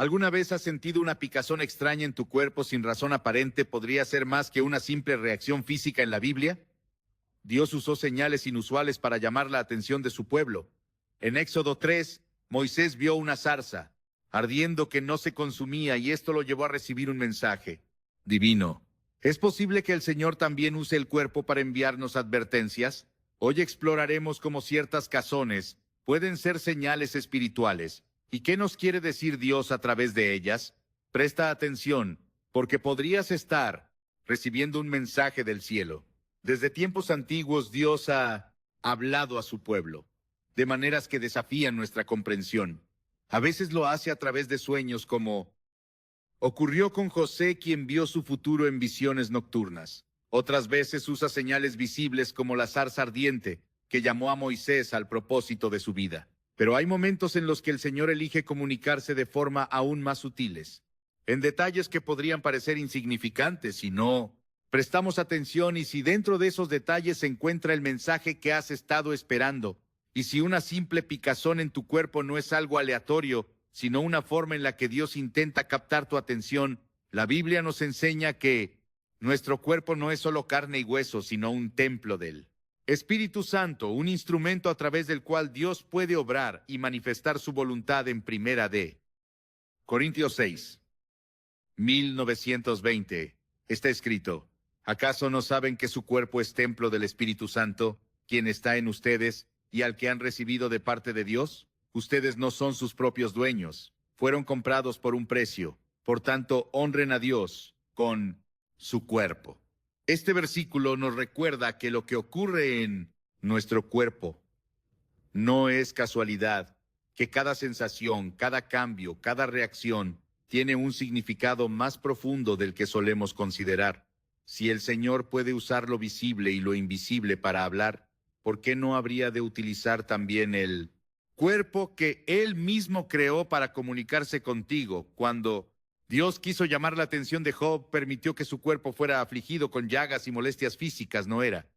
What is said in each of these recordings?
¿Alguna vez has sentido una picazón extraña en tu cuerpo sin razón aparente? ¿Podría ser más que una simple reacción física en la Biblia? Dios usó señales inusuales para llamar la atención de su pueblo. En Éxodo 3, Moisés vio una zarza ardiendo que no se consumía, y esto lo llevó a recibir un mensaje divino. ¿Es posible que el Señor también use el cuerpo para enviarnos advertencias? Hoy exploraremos cómo ciertas cazones pueden ser señales espirituales. ¿Y qué nos quiere decir Dios a través de ellas? Presta atención, porque podrías estar recibiendo un mensaje del cielo. Desde tiempos antiguos Dios ha hablado a su pueblo, de maneras que desafían nuestra comprensión. A veces lo hace a través de sueños, como ocurrió con José, quien vio su futuro en visiones nocturnas. Otras veces usa señales visibles, como la zarza ardiente, que llamó a Moisés al propósito de su vida. Pero hay momentos en los que el Señor elige comunicarse de forma aún más sutiles, en detalles que podrían parecer insignificantes si no prestamos atención, y si dentro de esos detalles se encuentra el mensaje que has estado esperando. Y si una simple picazón en tu cuerpo no es algo aleatorio, sino una forma en la que Dios intenta captar tu atención, la Biblia nos enseña que nuestro cuerpo no es solo carne y hueso, sino un templo del Espíritu Santo, un instrumento a través del cual Dios puede obrar y manifestar su voluntad. En Primera de Corintios 6, 1920, está escrito: ¿acaso no saben que su cuerpo es templo del Espíritu Santo, quien está en ustedes, y al que han recibido de parte de Dios? Ustedes no son sus propios dueños, fueron comprados por un precio. Por tanto, honren a Dios con su cuerpo. Este versículo nos recuerda que lo que ocurre en nuestro cuerpo no es casualidad, que cada sensación, cada cambio, cada reacción tiene un significado más profundo del que solemos considerar. Si el Señor puede usar lo visible y lo invisible para hablar, ¿por qué no habría de utilizar también el cuerpo que Él mismo creó para comunicarse contigo? Cuando Dios quiso llamar la atención de Job, permitió que su cuerpo fuera afligido con llagas y molestias físicas. No era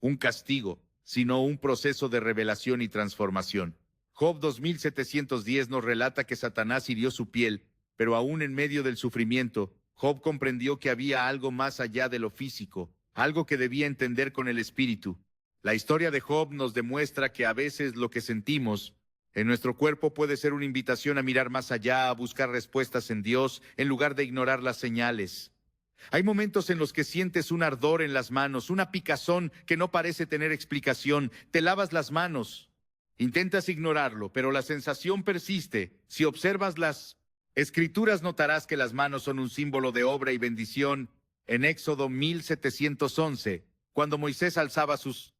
un castigo, sino un proceso de revelación y transformación. Job 2710 nos relata que Satanás hirió su piel, pero aún en medio del sufrimiento, Job comprendió que había algo más allá de lo físico, algo que debía entender con el espíritu. La historia de Job nos demuestra que a veces lo que sentimos en nuestro cuerpo puede ser una invitación a mirar más allá, a buscar respuestas en Dios, en lugar de ignorar las señales. Hay momentos en los que sientes un ardor en las manos, una picazón que no parece tener explicación. Te lavas las manos, intentas ignorarlo, pero la sensación persiste. Si observas las Escrituras, notarás que las manos son un símbolo de obra y bendición. En Éxodo 1711, cuando Moisés alzaba sus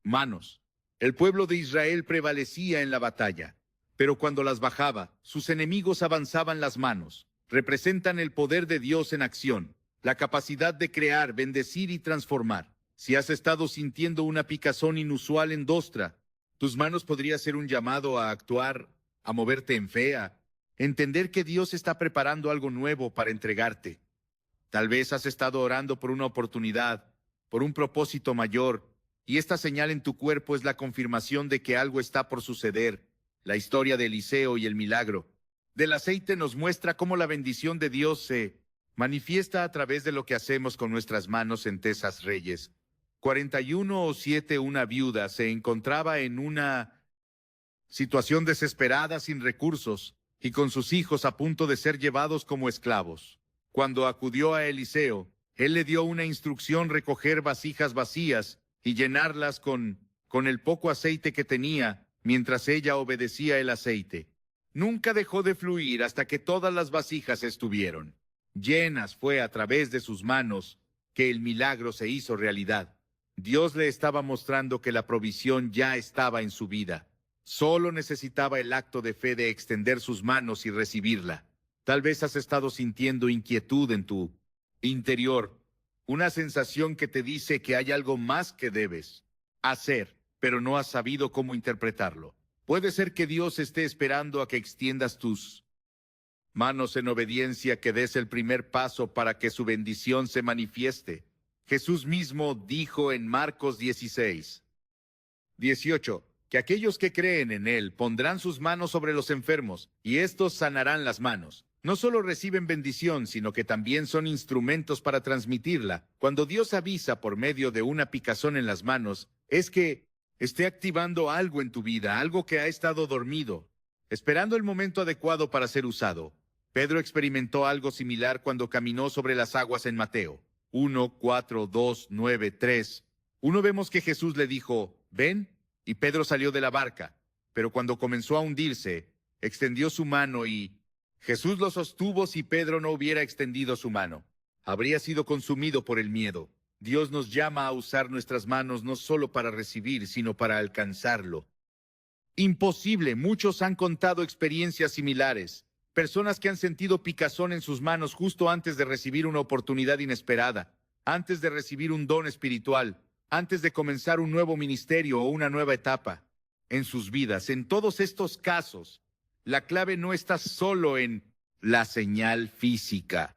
manos, el pueblo de Israel prevalecía en la batalla, pero cuando las bajaba, sus enemigos avanzaban. Las manos representan el poder de Dios en acción, la capacidad de crear, bendecir y transformar. Si has estado sintiendo una picazón inusual en Dostra, tus manos podría ser un llamado a actuar, a moverte en fe, a entender que Dios está preparando algo nuevo para entregarte. Tal vez has estado orando por una oportunidad, por un propósito mayor, y esta señal en tu cuerpo es la confirmación de que algo está por suceder. La historia de Eliseo y el milagro del aceite nos muestra cómo la bendición de Dios se manifiesta a través de lo que hacemos con nuestras manos. En Tesas Reyes 41:7, una viuda se encontraba en una situación desesperada, sin recursos, y con sus hijos a punto de ser llevados como esclavos. Cuando acudió a Eliseo, él le dio una instrucción: recoger vasijas vacías y llenarlas con el poco aceite que tenía, mientras ella obedecía el aceite. Nunca dejó de fluir hasta que todas las vasijas estuvieron llenas. Fue a través de sus manos que el milagro se hizo realidad. Dios le estaba mostrando que la provisión ya estaba en su vida. Solo necesitaba el acto de fe de extender sus manos y recibirla. Tal vez has estado sintiendo inquietud en tu interior, una sensación que te dice que hay algo más que debes hacer, pero no has sabido cómo interpretarlo. Puede ser que Dios esté esperando a que extiendas tus manos en obediencia, que des el primer paso para que su bendición se manifieste. Jesús mismo dijo en Marcos 16:18, que aquellos que creen en Él pondrán sus manos sobre los enfermos, y éstos sanarán las manos. No solo reciben bendición, sino que también son instrumentos para transmitirla. Cuando Dios avisa por medio de una picazón en las manos, es que esté activando algo en tu vida, algo que ha estado dormido, esperando el momento adecuado para ser usado. Pedro experimentó algo similar cuando caminó sobre las aguas en Mateo 1, 4, 2, 9, 3. Vemos que Jesús le dijo, ven, y Pedro salió de la barca, pero cuando comenzó a hundirse, extendió su mano y Jesús lo sostuvo. Si Pedro no hubiera extendido su mano, habría sido consumido por el miedo. Dios nos llama a usar nuestras manos no solo para recibir, sino para alcanzarlo. Imposible, muchos han contado experiencias similares. Personas que han sentido picazón en sus manos justo antes de recibir una oportunidad inesperada, antes de recibir un don espiritual, antes de comenzar un nuevo ministerio o una nueva etapa en sus vidas. En todos estos casos, la clave no está solo en la señal física,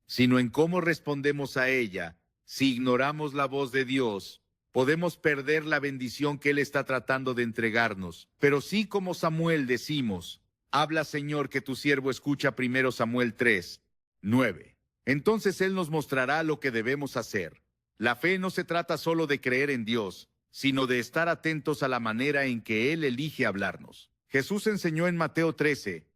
sino en cómo respondemos a ella. Si ignoramos la voz de Dios, podemos perder la bendición que Él está tratando de entregarnos. Pero sí, como Samuel decimos, habla, Señor, que tu siervo escucha. 1 Samuel 3, 9. Entonces Él nos mostrará lo que debemos hacer. La fe no se trata solo de creer en Dios, sino de estar atentos a la manera en que Él elige hablarnos. Jesús enseñó en Mateo 13,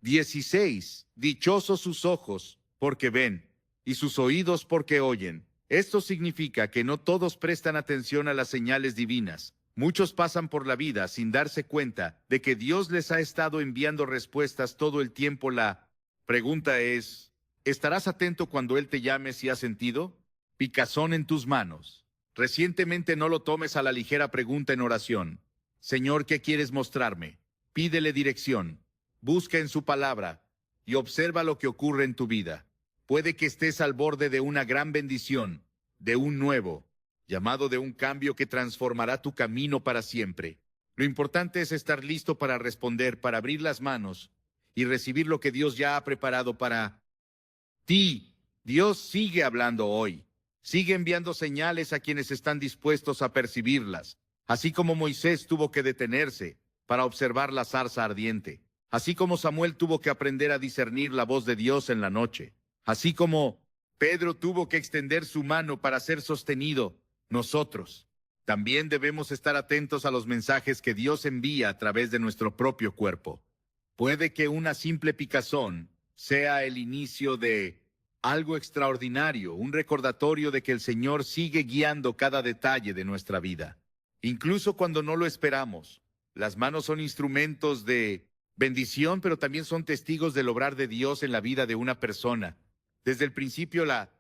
16, dichosos sus ojos, porque ven, y sus oídos porque oyen. Esto significa que no todos prestan atención a las señales divinas. Muchos pasan por la vida sin darse cuenta de que Dios les ha estado enviando respuestas todo el tiempo. La pregunta es, ¿estarás atento cuando Él te llame si has sentido picazón en tus manos? Recientemente no lo tomes a la ligera. Pregunta en oración. Señor, ¿qué quieres mostrarme? Pídele dirección. Busca en su palabra y observa lo que ocurre en tu vida. Puede que estés al borde de una gran bendición, de un nuevo llamado, de un cambio que transformará tu camino para siempre. Lo importante es estar listo para responder, para abrir las manos y recibir lo que Dios ya ha preparado para ti. Dios sigue hablando hoy. Sigue enviando señales a quienes están dispuestos a percibirlas. Así como Moisés tuvo que detenerse para observar la zarza ardiente. Así como Samuel tuvo que aprender a discernir la voz de Dios en la noche. Así como Pedro tuvo que extender su mano para ser sostenido, nosotros también debemos estar atentos a los mensajes que Dios envía a través de nuestro propio cuerpo. Puede que una simple picazón sea el inicio de algo extraordinario, un recordatorio de que el Señor sigue guiando cada detalle de nuestra vida. Incluso cuando no lo esperamos, las manos son instrumentos de bendición, pero también son testigos del obrar de Dios en la vida de una persona. Desde el principio, la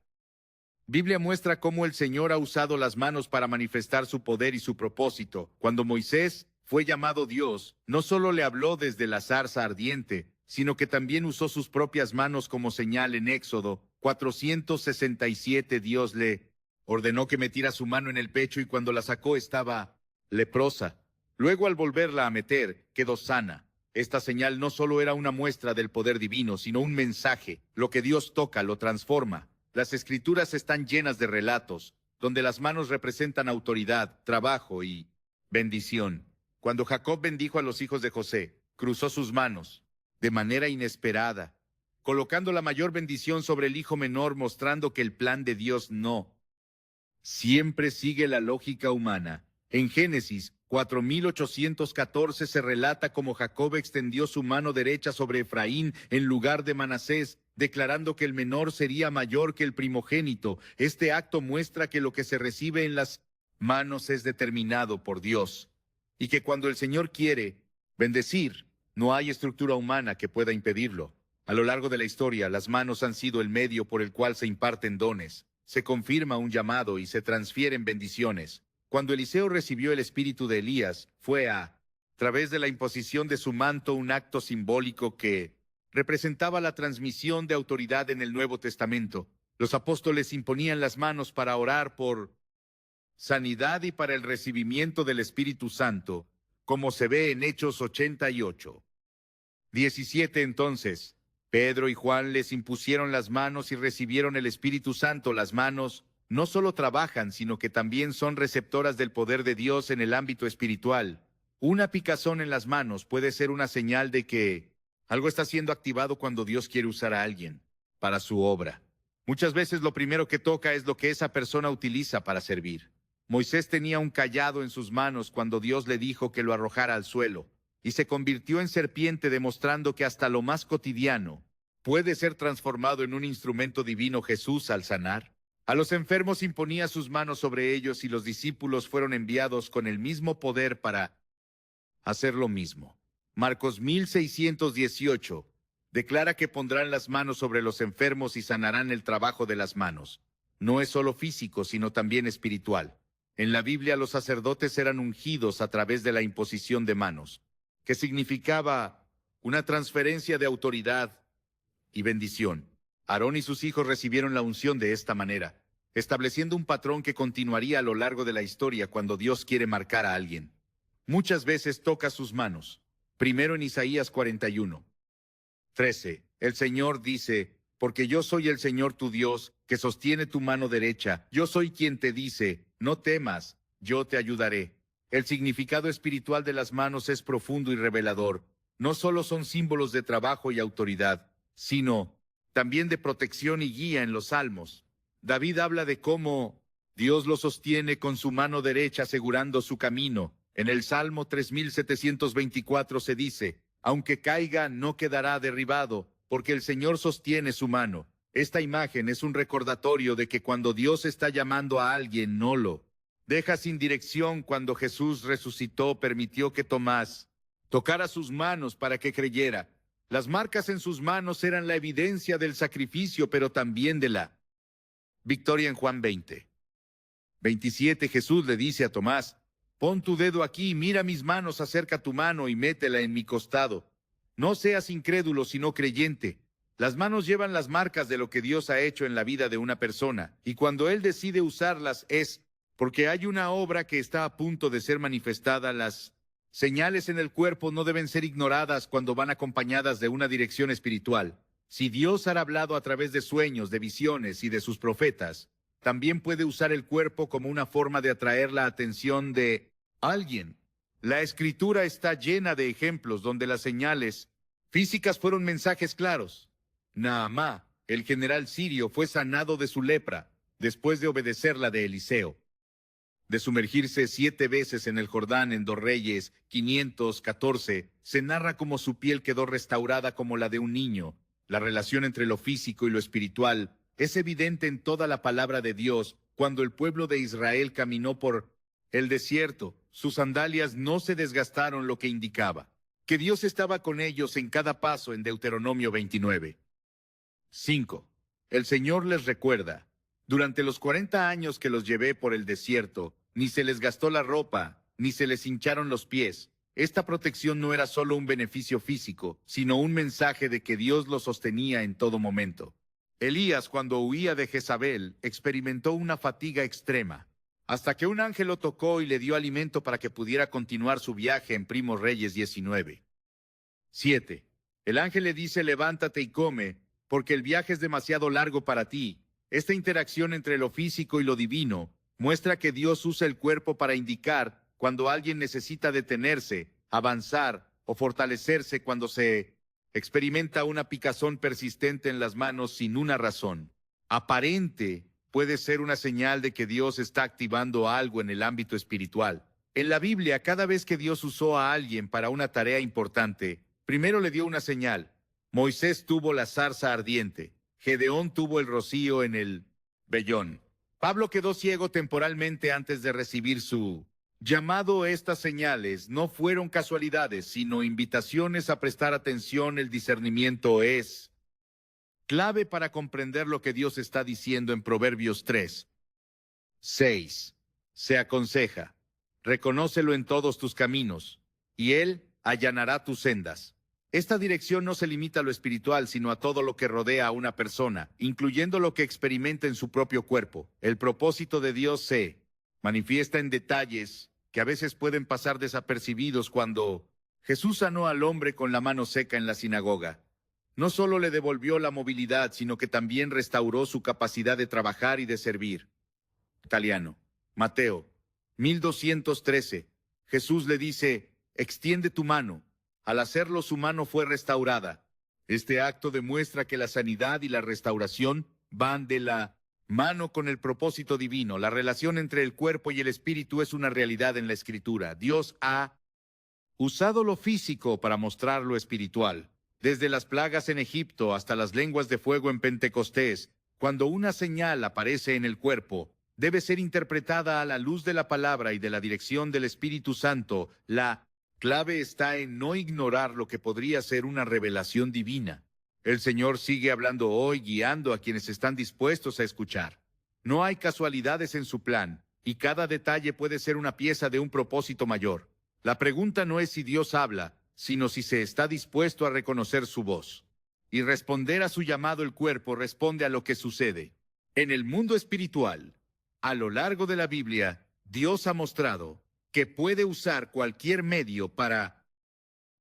Biblia muestra cómo el Señor ha usado las manos para manifestar su poder y su propósito. Cuando Moisés fue llamado Dios, no solo le habló desde la zarza ardiente, sino que también usó sus propias manos como señal. En Éxodo 467, Dios le ordenó que metiera su mano en el pecho y cuando la sacó estaba leprosa. Luego, al volverla a meter, quedó sana. Esta señal no solo era una muestra del poder divino, sino un mensaje. Lo que Dios toca lo transforma. Las Escrituras están llenas de relatos, donde las manos representan autoridad, trabajo y bendición. Cuando Jacob bendijo a los hijos de José, cruzó sus manos de manera inesperada, colocando la mayor bendición sobre el hijo menor, mostrando que el plan de Dios no siempre sigue la lógica humana. En Génesis 4814 se relata cómo Jacob extendió su mano derecha sobre Efraín en lugar de Manasés, declarando que el menor sería mayor que el primogénito. Este acto muestra que lo que se recibe en las manos es determinado por Dios, y que cuando el Señor quiere bendecir, no hay estructura humana que pueda impedirlo. A lo largo de la historia, las manos han sido el medio por el cual se imparten dones, se confirma un llamado y se transfieren bendiciones. Cuando Eliseo recibió el espíritu de Elías, fue a través de la imposición de su manto, un acto simbólico que representaba la transmisión de autoridad en el Nuevo Testamento. Los apóstoles imponían las manos para orar por sanidad y para el recibimiento del Espíritu Santo, como se ve en Hechos 88. 17. Entonces, Pedro y Juan les impusieron las manos y recibieron el Espíritu Santo. Las manos no solo trabajan, sino que también son receptoras del poder de Dios en el ámbito espiritual. Una picazón en las manos puede ser una señal de que algo está siendo activado cuando Dios quiere usar a alguien para su obra. Muchas veces lo primero que toca es lo que esa persona utiliza para servir. Moisés tenía un cayado en sus manos cuando Dios le dijo que lo arrojara al suelo, y se convirtió en serpiente, demostrando que hasta lo más cotidiano puede ser transformado en un instrumento divino. Jesús, al sanar a los enfermos, imponía sus manos sobre ellos, y los discípulos fueron enviados con el mismo poder para hacer lo mismo. Marcos 1618 declara que pondrán las manos sobre los enfermos y sanarán. El trabajo de las manos no es solo físico, sino también espiritual. En la Biblia, los sacerdotes eran ungidos a través de la imposición de manos, que significaba una transferencia de autoridad y bendición. Aarón y sus hijos recibieron la unción de esta manera, estableciendo un patrón que continuaría a lo largo de la historia cuando Dios quiere marcar a alguien. Muchas veces toca sus manos. Primero en Isaías 41:13, el Señor dice: porque yo soy el Señor tu Dios, que sostiene tu mano derecha. Yo soy quien te dice: no temas, yo te ayudaré. El significado espiritual de las manos es profundo y revelador. No solo son símbolos de trabajo y autoridad, sino también de protección y guía. En los Salmos, David habla de cómo Dios lo sostiene con su mano derecha, asegurando su camino. En el Salmo 3724 se dice: aunque caiga, no quedará derribado, porque el Señor sostiene su mano. Esta imagen es un recordatorio de que cuando Dios está llamando a alguien, no lo deja sin dirección. Cuando Jesús resucitó, permitió que Tomás tocara sus manos para que creyera. Las marcas en sus manos eran la evidencia del sacrificio, pero también de la victoria. En Juan 20:27, Jesús le dice a Tomás: pon tu dedo aquí, mira mis manos, acerca tu mano y métela en mi costado. No seas incrédulo, sino creyente. Las manos llevan las marcas de lo que Dios ha hecho en la vida de una persona, y cuando Él decide usarlas es porque hay una obra que está a punto de ser manifestada. Las señales en el cuerpo no deben ser ignoradas cuando van acompañadas de una dirección espiritual. Si Dios ha hablado a través de sueños, de visiones y de sus profetas, también puede usar el cuerpo como una forma de atraer la atención de alguien. La Escritura está llena de ejemplos donde las señales físicas fueron mensajes claros. Naamán, el general sirio, fue sanado de su lepra después de obedecer la de Eliseo. De sumergirse 7 veces en el Jordán, en 2 Reyes 514, se narra cómo su piel quedó restaurada como la de un niño. La relación entre lo físico y lo espiritual es evidente en toda la palabra de Dios. Cuando el pueblo de Israel caminó por el desierto, sus sandalias no se desgastaron, lo que indicaba que Dios estaba con ellos en cada paso. En Deuteronomio 29:5, el Señor les recuerda: durante los 40 años que los llevé por el desierto, ni se les gastó la ropa, ni se les hincharon los pies. Esta protección no era solo un beneficio físico, sino un mensaje de que Dios los sostenía en todo momento. Elías, cuando huía de Jezabel, experimentó una fatiga extrema, hasta que un ángel lo tocó y le dio alimento para que pudiera continuar su viaje. En Primos Reyes 19:7, el ángel le dice: levántate y come, porque el viaje es demasiado largo para ti. Esta interacción entre lo físico y lo divino muestra que Dios usa el cuerpo para indicar cuando alguien necesita detenerse, avanzar o fortalecerse. Cuando se experimenta una picazón persistente en las manos sin una razón aparente, puede ser una señal de que Dios está activando algo en el ámbito espiritual. En la Biblia, cada vez que Dios usó a alguien para una tarea importante, primero le dio una señal. Moisés tuvo la zarza ardiente. Gedeón tuvo el rocío en el vellón. Pablo quedó ciego temporalmente antes de recibir su llamado. Estas señales no fueron casualidades, sino invitaciones a prestar atención. El discernimiento es clave para comprender lo que Dios está diciendo. En Proverbios 3:6, se aconseja: reconócelo en todos tus caminos, y Él allanará tus sendas. Esta dirección no se limita a lo espiritual, sino a todo lo que rodea a una persona, incluyendo lo que experimenta en su propio cuerpo. El propósito de Dios se manifiesta en detalles que a veces pueden pasar desapercibidos. Cuando Jesús sanó al hombre con la mano seca en la sinagoga, no solo le devolvió la movilidad, sino que también restauró su capacidad de trabajar y de servir. Italiano, Mateo 1213. Jesús le dice: extiende tu mano. Al hacerlo, su mano fue restaurada. Este acto demuestra que la sanidad y la restauración van de la mano con el propósito divino. La relación entre el cuerpo y el espíritu es una realidad en la Escritura. Dios ha usado lo físico para mostrar lo espiritual. Desde las plagas en Egipto hasta las lenguas de fuego en Pentecostés, cuando una señal aparece en el cuerpo, debe ser interpretada a la luz de la palabra y de la dirección del Espíritu Santo. La clave está en no ignorar lo que podría ser una revelación divina. El Señor sigue hablando hoy, guiando a quienes están dispuestos a escuchar. No hay casualidades en su plan, y cada detalle puede ser una pieza de un propósito mayor. La pregunta no es si Dios habla, sino si se está dispuesto a reconocer su voz. Y responder a su llamado. El cuerpo responde a lo que sucede. En el mundo espiritual, a lo largo de la Biblia, Dios ha mostrado que puede usar cualquier medio para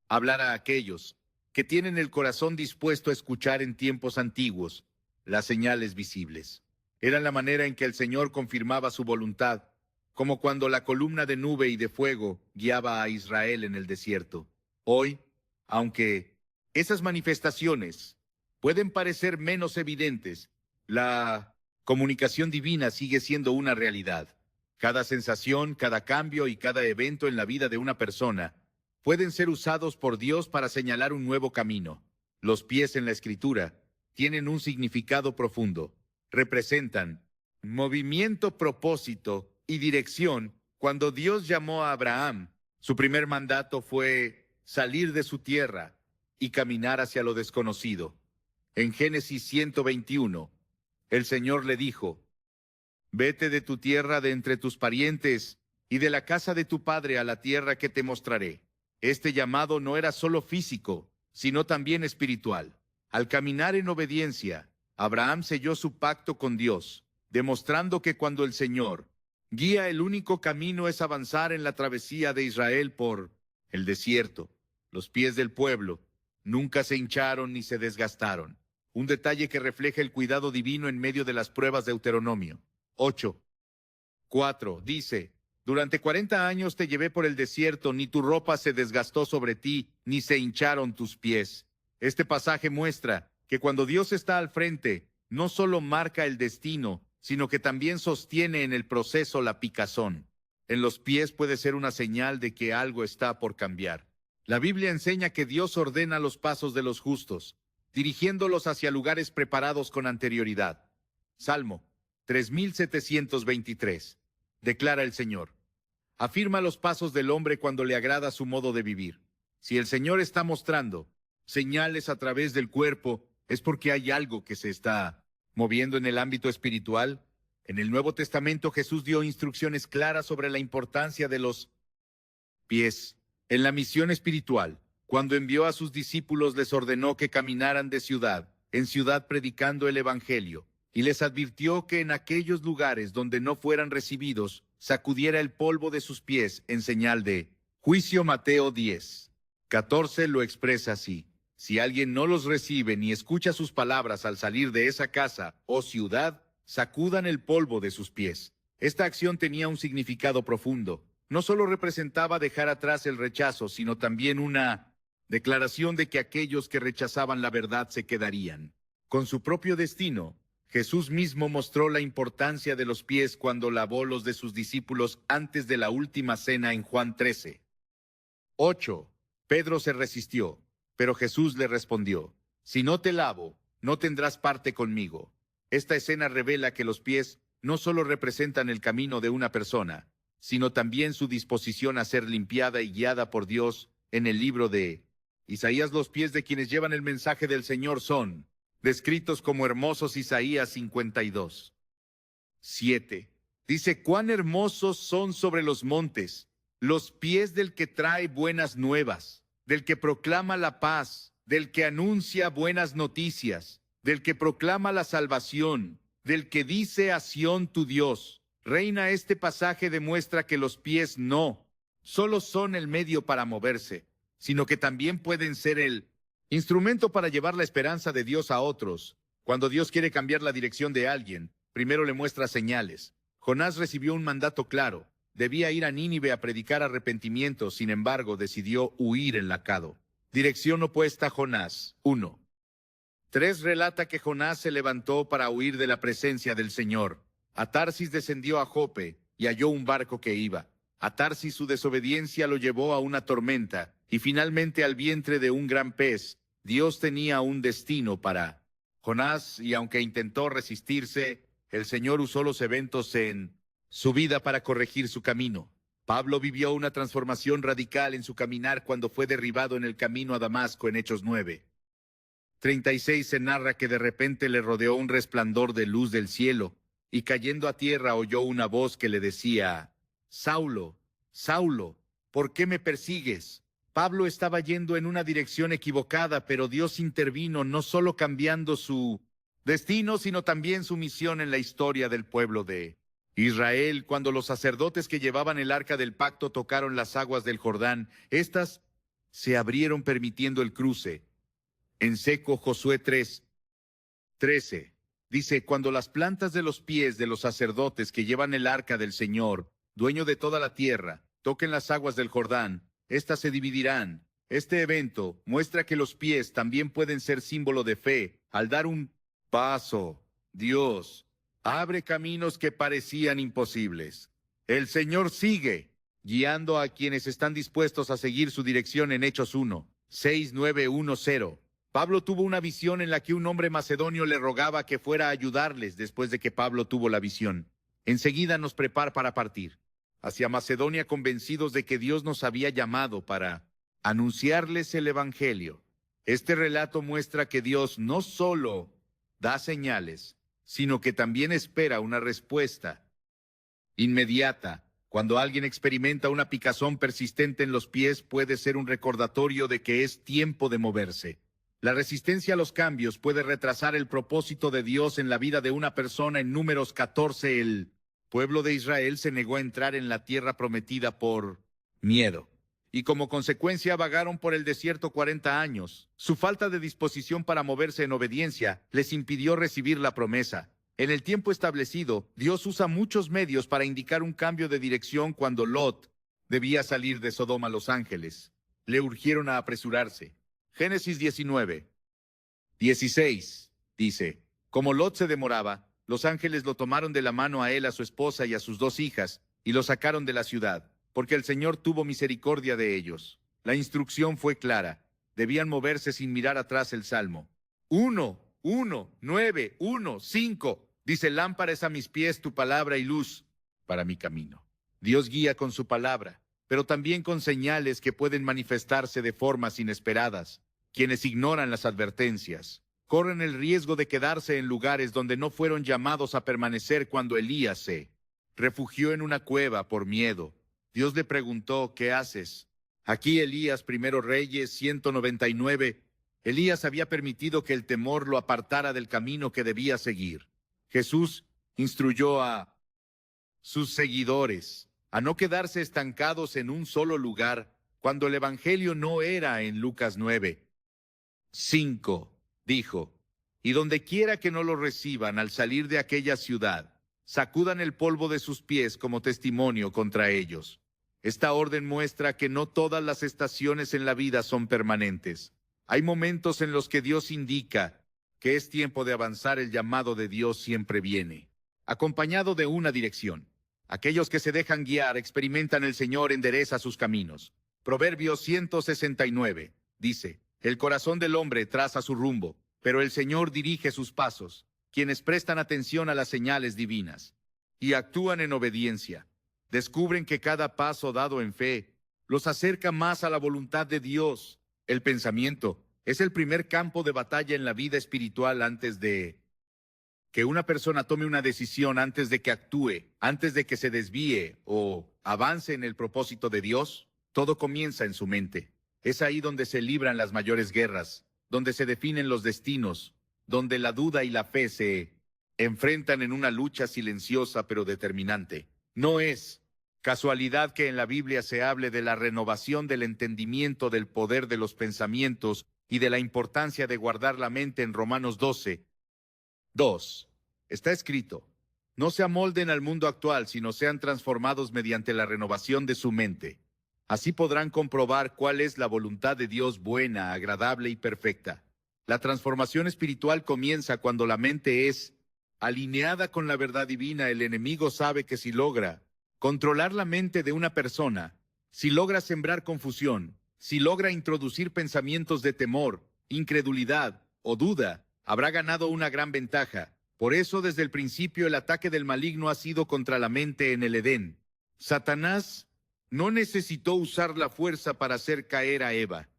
hablar a aquellos que tienen el corazón dispuesto a escuchar. En tiempos antiguos, las señales visibles eran la manera en que el Señor confirmaba su voluntad, como cuando la columna de nube y de fuego guiaba a Israel en el desierto. Hoy, aunque esas manifestaciones pueden parecer menos evidentes, la comunicación divina sigue siendo una realidad. Cada sensación, cada cambio y cada evento en la vida de una persona pueden ser usados por Dios para señalar un nuevo camino. Los pies en la Escritura tienen un significado profundo. Representan movimiento, propósito y dirección. Cuando Dios llamó a Abraham, su primer mandato fue salir de su tierra y caminar hacia lo desconocido. En Génesis 121, el Señor le dijo: «Vete de tu tierra, de entre tus parientes y de la casa de tu padre, a la tierra que te mostraré». Este llamado no era solo físico, sino también espiritual. Al caminar en obediencia, Abraham selló su pacto con Dios, demostrando que cuando el Señor guía, el único camino es avanzar en la travesía de Israel por el desierto. Los pies del pueblo nunca se hincharon ni se desgastaron. Un detalle que refleja el cuidado divino en medio de las pruebas. Deuteronomio 8:4 dice: «Durante 40 años te llevé por el desierto, ni tu ropa se desgastó sobre ti, ni se hincharon tus pies». Este pasaje muestra que cuando Dios está al frente, no solo marca el destino, sino que también sostiene en el proceso la picazón. En los pies puede ser una señal de que algo está por cambiar. La Biblia enseña que Dios ordena los pasos de los justos, dirigiéndolos hacia lugares preparados con anterioridad. Salmo 3723. Declara el Señor: «Afirma los pasos del hombre cuando le agrada su modo de vivir». Si el Señor está mostrando señales a través del cuerpo, es porque hay algo que se está moviendo en el ámbito espiritual. En el Nuevo Testamento, Jesús dio instrucciones claras sobre la importancia de los pies. En la misión espiritual, cuando envió a sus discípulos, les ordenó que caminaran de ciudad en ciudad predicando el Evangelio, y les advirtió que en aquellos lugares donde no fueran recibidos, sacudiera el polvo de sus pies en señal de juicio. Mateo 10:14 lo expresa así: «Si alguien no los recibe ni escucha sus palabras al salir de esa casa o ciudad, sacudan el polvo de sus pies». Esta acción tenía un significado profundo. No solo representaba dejar atrás el rechazo, sino también una declaración de que aquellos que rechazaban la verdad se quedarían con su propio destino. Jesús mismo mostró la importancia de los pies cuando lavó los de sus discípulos antes de la última cena en Juan 13:8. Pedro se resistió, pero Jesús le respondió: «Si no te lavo, no tendrás parte conmigo». Esta escena revela que los pies no solo representan el camino de una persona, sino también su disposición a ser limpiada y guiada por Dios. En el libro de Isaías, los pies de quienes llevan el mensaje del Señor son descritos como hermosos. Isaías 52:7 dice: «Cuán hermosos son sobre los montes los pies del que trae buenas nuevas, del que proclama la paz, del que anuncia buenas noticias, del que proclama la salvación, del que dice a Sión tu Dios». Reina, este pasaje demuestra que los pies no solo son el medio para moverse, sino que también pueden ser el instrumento para llevar la esperanza de Dios a otros. Cuando Dios quiere cambiar la dirección de alguien, primero le muestra señales. Jonás recibió un mandato claro: Debía ir a Nínive a predicar arrepentimiento, sin embargo, decidió huir enlacado. Dirección opuesta a Jonás. 1. 3 relata que Jonás se levantó para huir de la presencia del Señor. A Tarsis descendió a Jope y halló un barco que iba. A Tarsis su desobediencia lo llevó a una tormenta y finalmente al vientre de un gran pez. Dios tenía un destino para Jonás y aunque intentó resistirse, el Señor usó los eventos en su vida para corregir su camino. Pablo vivió una transformación radical en su caminar cuando fue derribado en el camino a Damasco en Hechos 9:36 se narra que de repente le rodeó un resplandor de luz del cielo, y cayendo a tierra oyó una voz que le decía: Saulo, Saulo, ¿por qué me persigues? Pablo estaba yendo en una dirección equivocada, pero Dios intervino no solo cambiando su destino, sino también su misión en la historia del pueblo de Israel. Cuando los sacerdotes que llevaban el arca del pacto tocaron las aguas del Jordán, éstas se abrieron permitiendo el cruce. En seco, Josué 3:13 dice: cuando las plantas de los pies de los sacerdotes que llevan el arca del Señor, dueño de toda la tierra, toquen las aguas del Jordán, éstas se dividirán. Este evento muestra que los pies también pueden ser símbolo de fe. Al dar un paso, Dios abre caminos que parecían imposibles. El Señor sigue guiando a quienes están dispuestos a seguir su dirección en Hechos 1:6-9-1-0. Pablo tuvo una visión en la que un hombre macedonio le rogaba que fuera a ayudarles después de que Pablo tuvo la visión. Enseguida nos prepara para partir hacia Macedonia, convencidos de que Dios nos había llamado para anunciarles el Evangelio. Este relato muestra que Dios no solo da señales, sino que también espera una respuesta inmediata. Cuando alguien experimenta una picazón persistente en los pies, puede ser un recordatorio de que es tiempo de moverse. La resistencia a los cambios puede retrasar el propósito de Dios en la vida de una persona. En Números 14, el pueblo de Israel se negó a entrar en la tierra prometida por miedo, y como consecuencia vagaron por el desierto 40 años. Su falta de disposición para moverse en obediencia les impidió recibir la promesa. En el tiempo establecido, Dios usa muchos medios para indicar un cambio de dirección. Cuando Lot debía salir de Sodoma, los ángeles le urgieron a apresurarse. Génesis 19:16 dice: como Lot se demoraba, los ángeles lo tomaron de la mano a él, a su esposa y a sus 2 hijas, y lo sacaron de la ciudad, porque el Señor tuvo misericordia de ellos. La instrucción fue clara: debían moverse sin mirar atrás. El Salmo 1:9-1:5 dice: lámpara es a mis pies tu palabra y luz para mi camino. Dios guía con su palabra, pero también con señales que pueden manifestarse de formas inesperadas. Quienes ignoran las advertencias corren el riesgo de quedarse en lugares donde no fueron llamados a permanecer. Cuando Elías se refugió en una cueva por miedo, Dios le preguntó: ¿qué haces aquí, Elías? 1 Reyes 199. Elías había permitido que el temor lo apartara del camino que debía seguir. Jesús instruyó a sus seguidores a no quedarse estancados en un solo lugar, cuando el Evangelio no era en Lucas 9:5. Dijo: y donde quiera que no lo reciban al salir de aquella ciudad, sacudan el polvo de sus pies como testimonio contra ellos. Esta orden muestra que no todas las estaciones en la vida son permanentes. Hay momentos en los que Dios indica que es tiempo de avanzar. El llamado de Dios siempre viene acompañado de una dirección. Aquellos que se dejan guiar experimentan el Señor endereza sus caminos. Proverbios 169 dice: el corazón del hombre traza su rumbo, pero el Señor dirige sus pasos. Quienes prestan atención a las señales divinas y actúan en obediencia, descubren que cada paso dado en fe los acerca más a la voluntad de Dios. El pensamiento es el primer campo de batalla en la vida espiritual. Antes de que una persona tome una decisión, antes de que actúe, antes de que se desvíe o avance en el propósito de Dios, todo comienza en su mente. Es ahí donde se libran las mayores guerras, donde se definen los destinos, donde la duda y la fe se enfrentan en una lucha silenciosa pero determinante. No es casualidad que en la Biblia se hable de la renovación del entendimiento, del poder de los pensamientos y de la importancia de guardar la mente. En Romanos 12:2 está escrito: No se amolden al mundo actual, sino sean transformados mediante la renovación de su mente. Así podrán comprobar cuál es la voluntad de Dios buena, agradable y perfecta. La transformación espiritual comienza cuando la mente es alineada con la verdad divina. El enemigo sabe que si logra controlar la mente de una persona, si logra sembrar confusión, si logra introducir pensamientos de temor, incredulidad o duda, habrá ganado una gran ventaja. Por eso, desde el principio, el ataque del maligno ha sido contra la mente en el Edén. Satanás no necesitó usar la fuerza para hacer caer a Eva.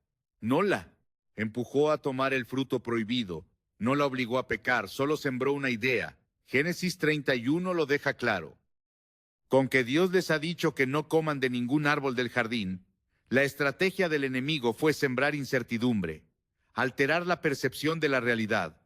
No la empujó a tomar el fruto prohibido, no la obligó a pecar, solo sembró una idea. Génesis 31 lo deja claro. Con que Dios les ha dicho que no coman de ningún árbol del jardín, la estrategia del enemigo fue sembrar incertidumbre, alterar la percepción de la realidad,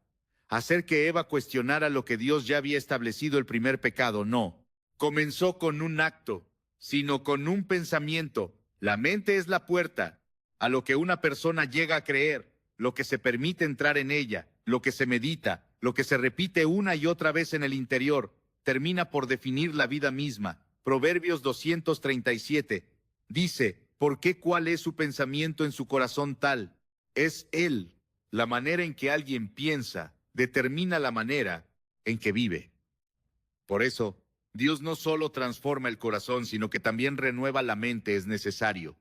hacer que Eva cuestionara lo que Dios ya había establecido. El primer pecado no comenzó con un acto, sino con un pensamiento. La mente es la puerta a lo que una persona llega a creer, lo que se permite entrar en ella, lo que se medita, lo que se repite una y otra vez en el interior, termina por definir la vida misma. Proverbios 237 dice: ¿por qué cuál es su pensamiento en su corazón tal? Es él. La manera en que alguien piensa determina la manera en que vive. Por eso, Dios no solo transforma el corazón, sino que también renueva la mente. Es necesario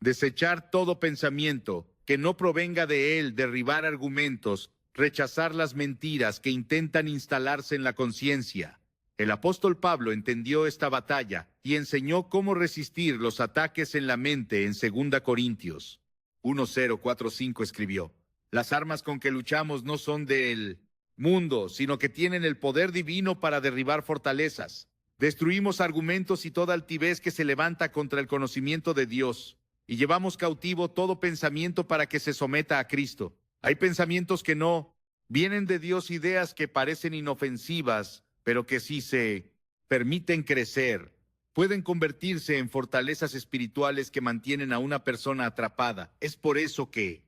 desechar todo pensamiento que no provenga de él, derribar argumentos, rechazar las mentiras que intentan instalarse en la conciencia. El apóstol Pablo entendió esta batalla y enseñó cómo resistir los ataques en la mente en 2 Corintios 1:045 escribió: las armas con que luchamos no son del mundo, sino que tienen el poder divino para derribar fortalezas. Destruimos argumentos y toda altivez que se levanta contra el conocimiento de Dios, y llevamos cautivo todo pensamiento para que se someta a Cristo. Hay pensamientos que no vienen de Dios, ideas que parecen inofensivas, pero que si se permiten crecer, pueden convertirse en fortalezas espirituales que mantienen a una persona atrapada. Es por eso que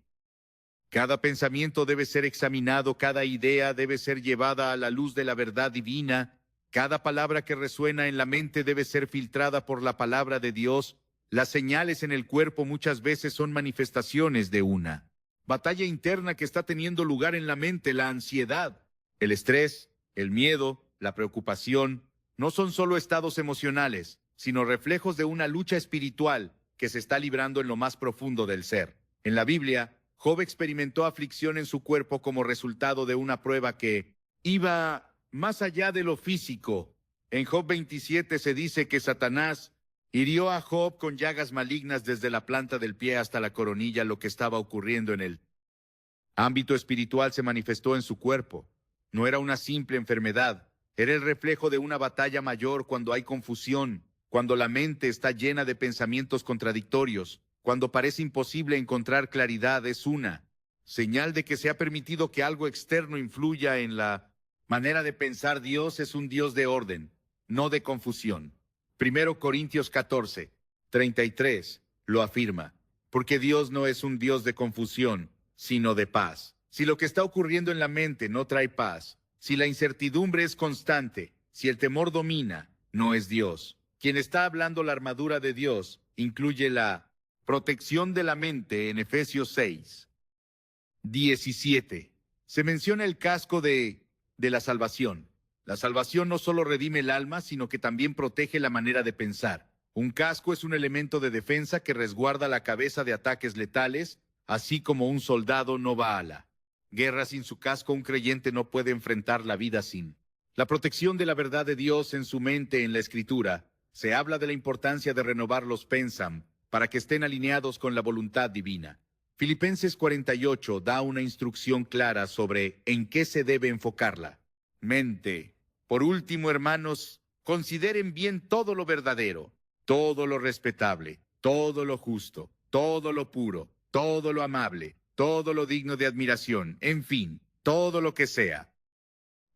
cada pensamiento debe ser examinado, cada idea debe ser llevada a la luz de la verdad divina, cada palabra que resuena en la mente debe ser filtrada por la palabra de Dios. Las señales en el cuerpo muchas veces son manifestaciones de una batalla interna que está teniendo lugar en la mente. La ansiedad, el estrés, el miedo, la preocupación, no son solo estados emocionales, sino reflejos de una lucha espiritual que se está librando en lo más profundo del ser. En la Biblia, Job experimentó aflicción en su cuerpo como resultado de una prueba que iba más allá de lo físico. En Job 27 se dice que Satanás hirió a Job con llagas malignas desde la planta del pie hasta la coronilla. Lo que estaba ocurriendo en el ámbito espiritual se manifestó en su cuerpo. No era una simple enfermedad, era el reflejo de una batalla mayor. Cuando hay confusión, cuando la mente está llena de pensamientos contradictorios, cuando parece imposible encontrar claridad, es una señal de que se ha permitido que algo externo influya en la manera de pensar. Dios es un Dios de orden, no de confusión. 1 Corintios 14:33 lo afirma: porque Dios no es un Dios de confusión, sino de paz. Si lo que está ocurriendo en la mente no trae paz, si la incertidumbre es constante, si el temor domina, no es Dios. Quien está hablando la armadura de Dios incluye la protección de la mente en Efesios 6:17. Se menciona el casco de la salvación. La salvación no solo redime el alma, sino que también protege la manera de pensar. Un casco es un elemento de defensa que resguarda la cabeza de ataques letales, así como un soldado no va a la guerra sin su casco. Un creyente no puede enfrentar la vida sin la protección de la verdad de Dios en su mente. En la Escritura se habla de la importancia de renovar los pensam para que estén alineados con la voluntad divina. Filipenses 48 da una instrucción clara sobre en qué se debe enfocar la mente. Por último, hermanos, consideren bien todo lo verdadero, todo lo respetable, todo lo justo, todo lo puro, todo lo amable, todo lo digno de admiración, en fin, todo lo que sea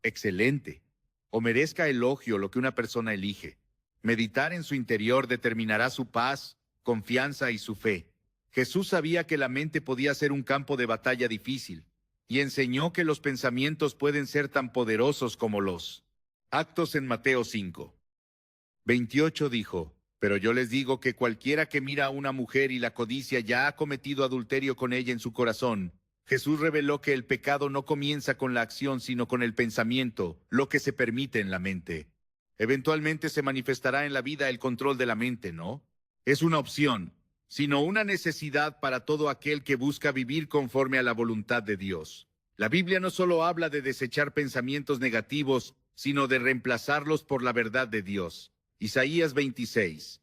excelente o merezca elogio. Lo que una persona elige meditar en su interior determinará su paz, confianza y su fe. Jesús sabía que la mente podía ser un campo de batalla difícil y enseñó que los pensamientos pueden ser tan poderosos como los Actos en Mateo 5. 28 dijo, pero yo les digo que cualquiera que mira a una mujer y la codicia ya ha cometido adulterio con ella en su corazón. Jesús reveló que el pecado no comienza con la acción, sino con el pensamiento, lo que se permite en la mente. Eventualmente se manifestará en la vida el control de la mente, ¿no? Es una opción, sino una necesidad para todo aquel que busca vivir conforme a la voluntad de Dios. La Biblia no solo habla de desechar pensamientos negativos, sino de reemplazarlos por la verdad de Dios. Isaías 26.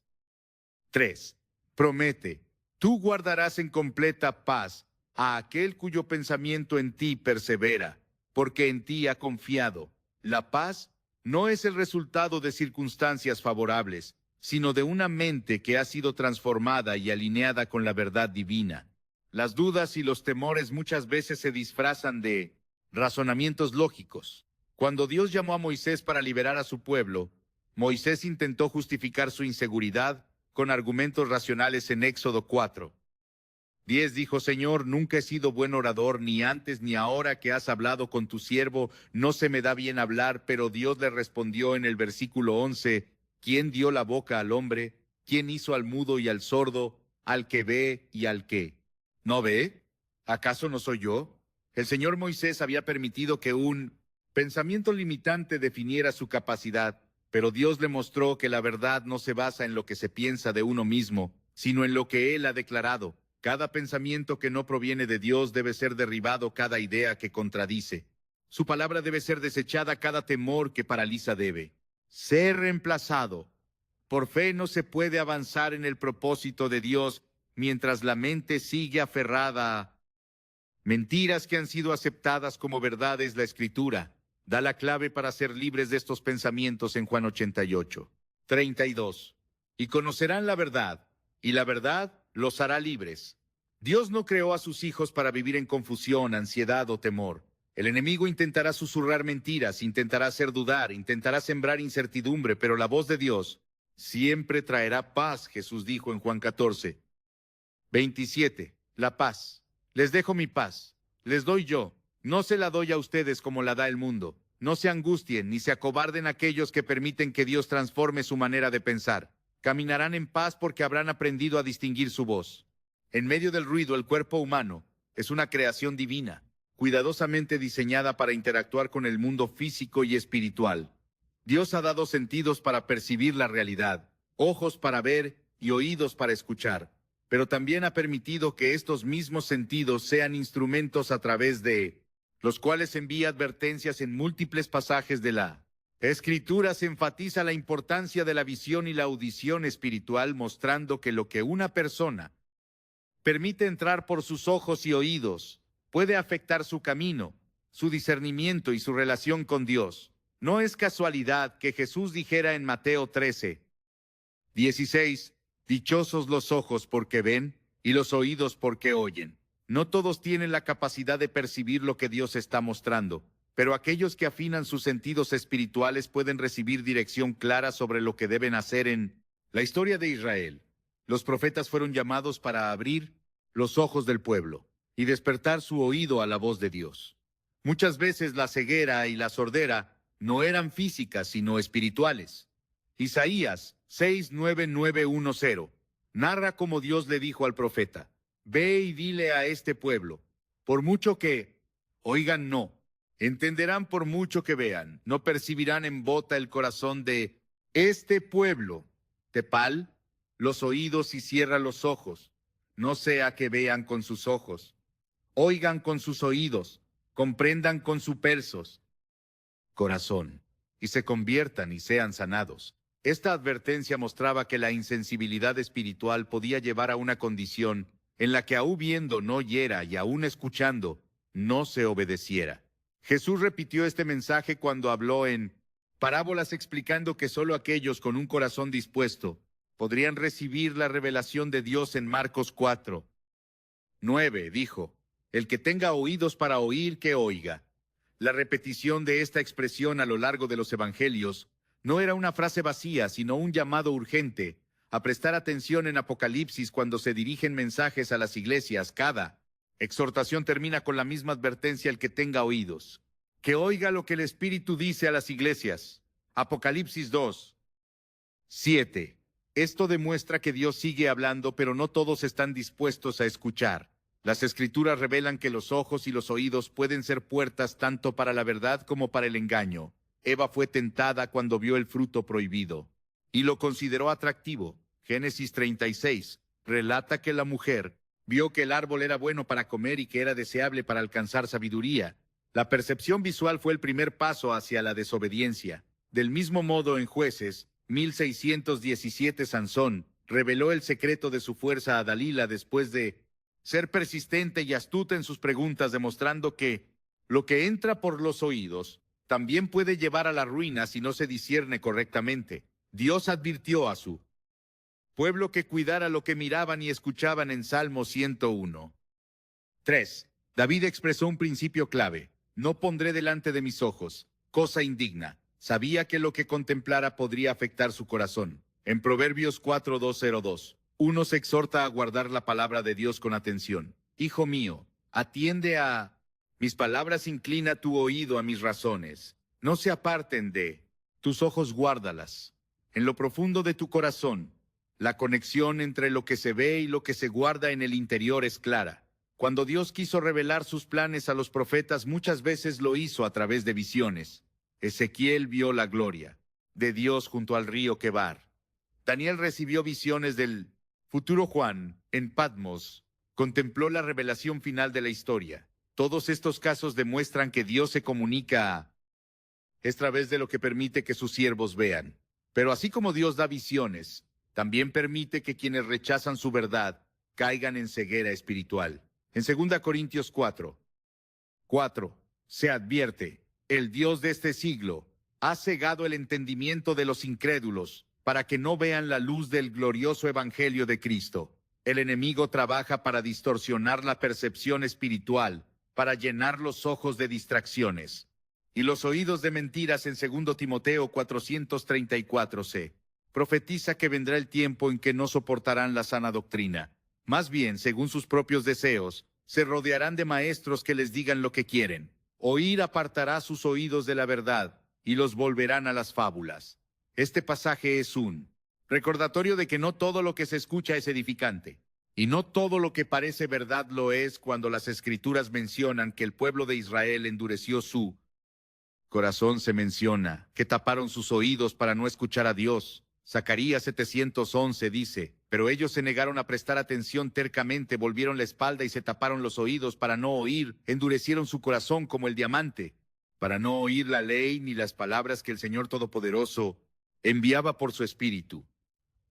3. Promete, tú guardarás en completa paz a aquel cuyo pensamiento en ti persevera, porque en ti ha confiado. La paz no es el resultado de circunstancias favorables, sino de una mente que ha sido transformada y alineada con la verdad divina. Las dudas y los temores muchas veces se disfrazan de razonamientos lógicos. Cuando Dios llamó a Moisés para liberar a su pueblo, Moisés intentó justificar su inseguridad con argumentos racionales en Éxodo 4:10 dijo, Señor, nunca he sido buen orador, ni antes ni ahora que has hablado con tu siervo, no se me da bien hablar, pero Dios le respondió en el versículo 11, ¿quién dio la boca al hombre? ¿Quién hizo al mudo y al sordo, al que ve y al que no ve? ¿Acaso no soy yo? El Señor Moisés había permitido que un pensamiento limitante definiera su capacidad, pero Dios le mostró que la verdad no se basa en lo que se piensa de uno mismo, sino en lo que Él ha declarado. Cada pensamiento que no proviene de Dios debe ser derribado, cada idea que contradice. Su palabra debe ser desechada, cada temor que paraliza debe ser reemplazado. Por fe no se puede avanzar en el propósito de Dios mientras la mente sigue aferrada a mentiras que han sido aceptadas como verdades. La Escritura da la clave para ser libres de estos pensamientos en Juan 88:32. Y conocerán la verdad, y la verdad los hará libres. Dios no creó a sus hijos para vivir en confusión, ansiedad o temor. El enemigo intentará susurrar mentiras, intentará hacer dudar, intentará sembrar incertidumbre, pero la voz de Dios siempre traerá paz. Jesús dijo en Juan 14:27, la paz. Les dejo mi paz, les doy yo. No se la doy a ustedes como la da el mundo. No se angustien ni se acobarden aquellos que permiten que Dios transforme su manera de pensar. Caminarán en paz porque habrán aprendido a distinguir su voz. En medio del ruido, el cuerpo humano es una creación divina, cuidadosamente diseñada para interactuar con el mundo físico y espiritual. Dios ha dado sentidos para percibir la realidad, ojos para ver y oídos para escuchar, pero también ha permitido que estos mismos sentidos sean instrumentos a través de los cuales envía advertencias en múltiples pasajes de la Escritura. Se enfatiza la importancia de la visión y la audición espiritual, mostrando que lo que una persona permite entrar por sus ojos y oídos puede afectar su camino, su discernimiento y su relación con Dios. No es casualidad que Jesús dijera en Mateo 13:16, dichosos los ojos porque ven y los oídos porque oyen. No todos tienen la capacidad de percibir lo que Dios está mostrando, pero aquellos que afinan sus sentidos espirituales pueden recibir dirección clara sobre lo que deben hacer. En la historia de Israel, los profetas fueron llamados para abrir los ojos del pueblo y despertar su oído a la voz de Dios. Muchas veces la ceguera y la sordera no eran físicas, sino espirituales. Isaías 6:9-9-10 narra cómo Dios le dijo al profeta, ve y dile a este pueblo, por mucho que oigan no, entenderán por mucho que vean, no percibirán en bota el corazón de este pueblo. Tepal los oídos y cierra los ojos, no sea que vean con sus ojos, oigan con sus oídos, comprendan con sus persos corazón, y se conviertan y sean sanados. Esta advertencia mostraba que la insensibilidad espiritual podía llevar a una condición en la que aún viendo no oyera y aún escuchando no se obedeciera. Jesús repitió este mensaje cuando habló en parábolas, explicando que solo aquellos con un corazón dispuesto podrían recibir la revelación de Dios. En Marcos 4:9 dijo, el que tenga oídos para oír, que oiga. La repetición de esta expresión a lo largo de los evangelios no era una frase vacía, sino un llamado urgente a prestar atención. En Apocalipsis, cuando se dirigen mensajes a las iglesias, cada exhortación termina con la misma advertencia: el que tenga oídos, que oiga lo que el Espíritu dice a las iglesias. Apocalipsis 2, 7. Esto demuestra que Dios sigue hablando, pero no todos están dispuestos a escuchar. Las Escrituras revelan que los ojos y los oídos pueden ser puertas tanto para la verdad como para el engaño. Eva fue tentada cuando vio el fruto prohibido y lo consideró atractivo. Génesis 36 relata que la mujer vio que el árbol era bueno para comer y que era deseable para alcanzar sabiduría. La percepción visual fue el primer paso hacia la desobediencia. Del mismo modo, en Jueces 1617, Sansón reveló el secreto de su fuerza a Dalila después de ser persistente y astuta en sus preguntas, demostrando que lo que entra por los oídos también puede llevar a la ruina si no se discierne correctamente. Dios advirtió a su pueblo que cuidara lo que miraban y escuchaban en Salmo 101. 3. David expresó un principio clave. No pondré delante de mis ojos cosa indigna. Sabía que lo que contemplara podría afectar su corazón. En Proverbios 4:202, uno se exhorta a guardar la palabra de Dios con atención. Hijo mío, atiende a mis palabras, inclina tu oído a mis razones. No se aparten de tus ojos, guárdalas. En lo profundo de tu corazón, la conexión entre lo que se ve y lo que se guarda en el interior es clara. Cuando Dios quiso revelar sus planes a los profetas, muchas veces lo hizo a través de visiones. Ezequiel vio la gloria de Dios junto al río Quebar. Daniel recibió visiones del futuro Juan en Patmos. Contempló la revelación final de la historia. Todos estos casos demuestran que Dios se comunica a través de lo que permite que sus siervos vean. Pero así como Dios da visiones, también permite que quienes rechazan su verdad caigan en ceguera espiritual. En 2 Corintios 4, se advierte: el Dios de este siglo ha cegado el entendimiento de los incrédulos para que no vean la luz del glorioso evangelio de Cristo. El enemigo trabaja para distorsionar la percepción espiritual, para llenar los ojos de distracciones y los oídos de mentiras. En 2 Timoteo 434c, profetiza que vendrá el tiempo en que no soportarán la sana doctrina. Más bien, según sus propios deseos, se rodearán de maestros que les digan lo que quieren. Oír apartará sus oídos de la verdad y los volverán a las fábulas. Este pasaje es un recordatorio de que no todo lo que se escucha es edificante. Y no todo lo que parece verdad lo es. Cuando las Escrituras mencionan que el pueblo de Israel endureció su corazón, se menciona que taparon sus oídos para no escuchar a Dios. Zacarías 711 dice: pero ellos se negaron a prestar atención tercamente, volvieron la espalda y se taparon los oídos para no oír, endurecieron su corazón como el diamante, para no oír la ley ni las palabras que el Señor Todopoderoso enviaba por su Espíritu.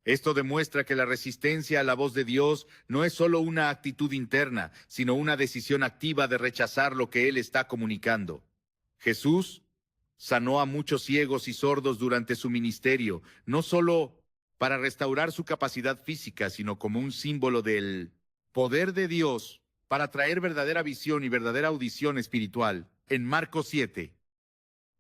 Esto demuestra que la resistencia a la voz de Dios no es solo una actitud interna, sino una decisión activa de rechazar lo que Él está comunicando. Jesús sanó a muchos ciegos y sordos durante su ministerio, no solo para restaurar su capacidad física, sino como un símbolo del poder de Dios para traer verdadera visión y verdadera audición espiritual. En Marcos 7,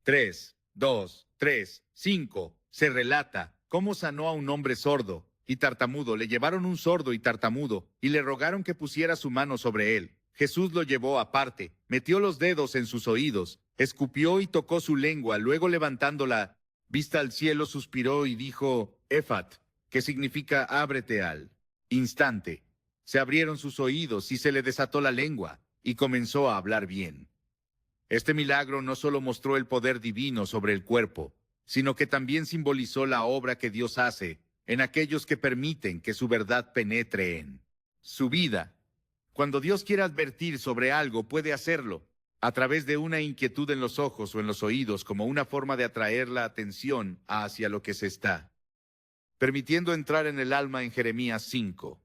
3, 2, 3, 5, se relata cómo sanó a un hombre sordo y tartamudo. Le llevaron un sordo y tartamudo y le rogaron que pusiera su mano sobre él. Jesús lo llevó aparte, metió los dedos en sus oídos, escupió y tocó su lengua. Luego, levantando la vista al cielo, suspiró y dijo: Efat, que significa ábrete. Al instante se abrieron sus oídos y se le desató la lengua y comenzó a hablar bien. Este milagro no solo mostró el poder divino sobre el cuerpo, sino que también simbolizó la obra que Dios hace en aquellos que permiten que su verdad penetre en su vida. Cuando Dios quiere advertir sobre algo, puede hacerlo a través de una inquietud en los ojos o en los oídos, como una forma de atraer la atención hacia lo que se está permitiendo entrar en el alma. En Jeremías 5,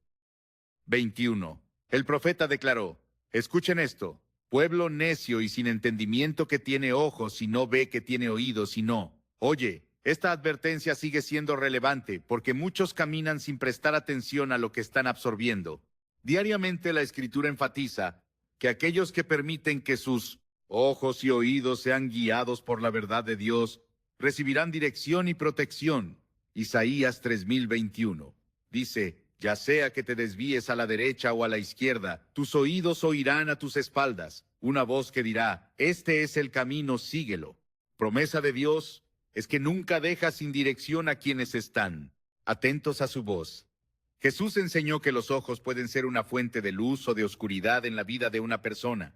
21, el profeta declaró: escuchen esto, pueblo necio y sin entendimiento, que tiene ojos y no ve, que tiene oídos y no oye. Esta advertencia sigue siendo relevante porque muchos caminan sin prestar atención a lo que están absorbiendo. Diariamente la Escritura enfatiza que aquellos que permiten que sus ojos y oídos sean guiados por la verdad de Dios recibirán dirección y protección. Isaías 3021 dice: ya sea que te desvíes a la derecha o a la izquierda, tus oídos oirán a tus espaldas una voz que dirá: este es el camino, síguelo. Promesa de Dios es que nunca deja sin dirección a quienes están atentos a su voz. Jesús enseñó que los ojos pueden ser una fuente de luz o de oscuridad en la vida de una persona.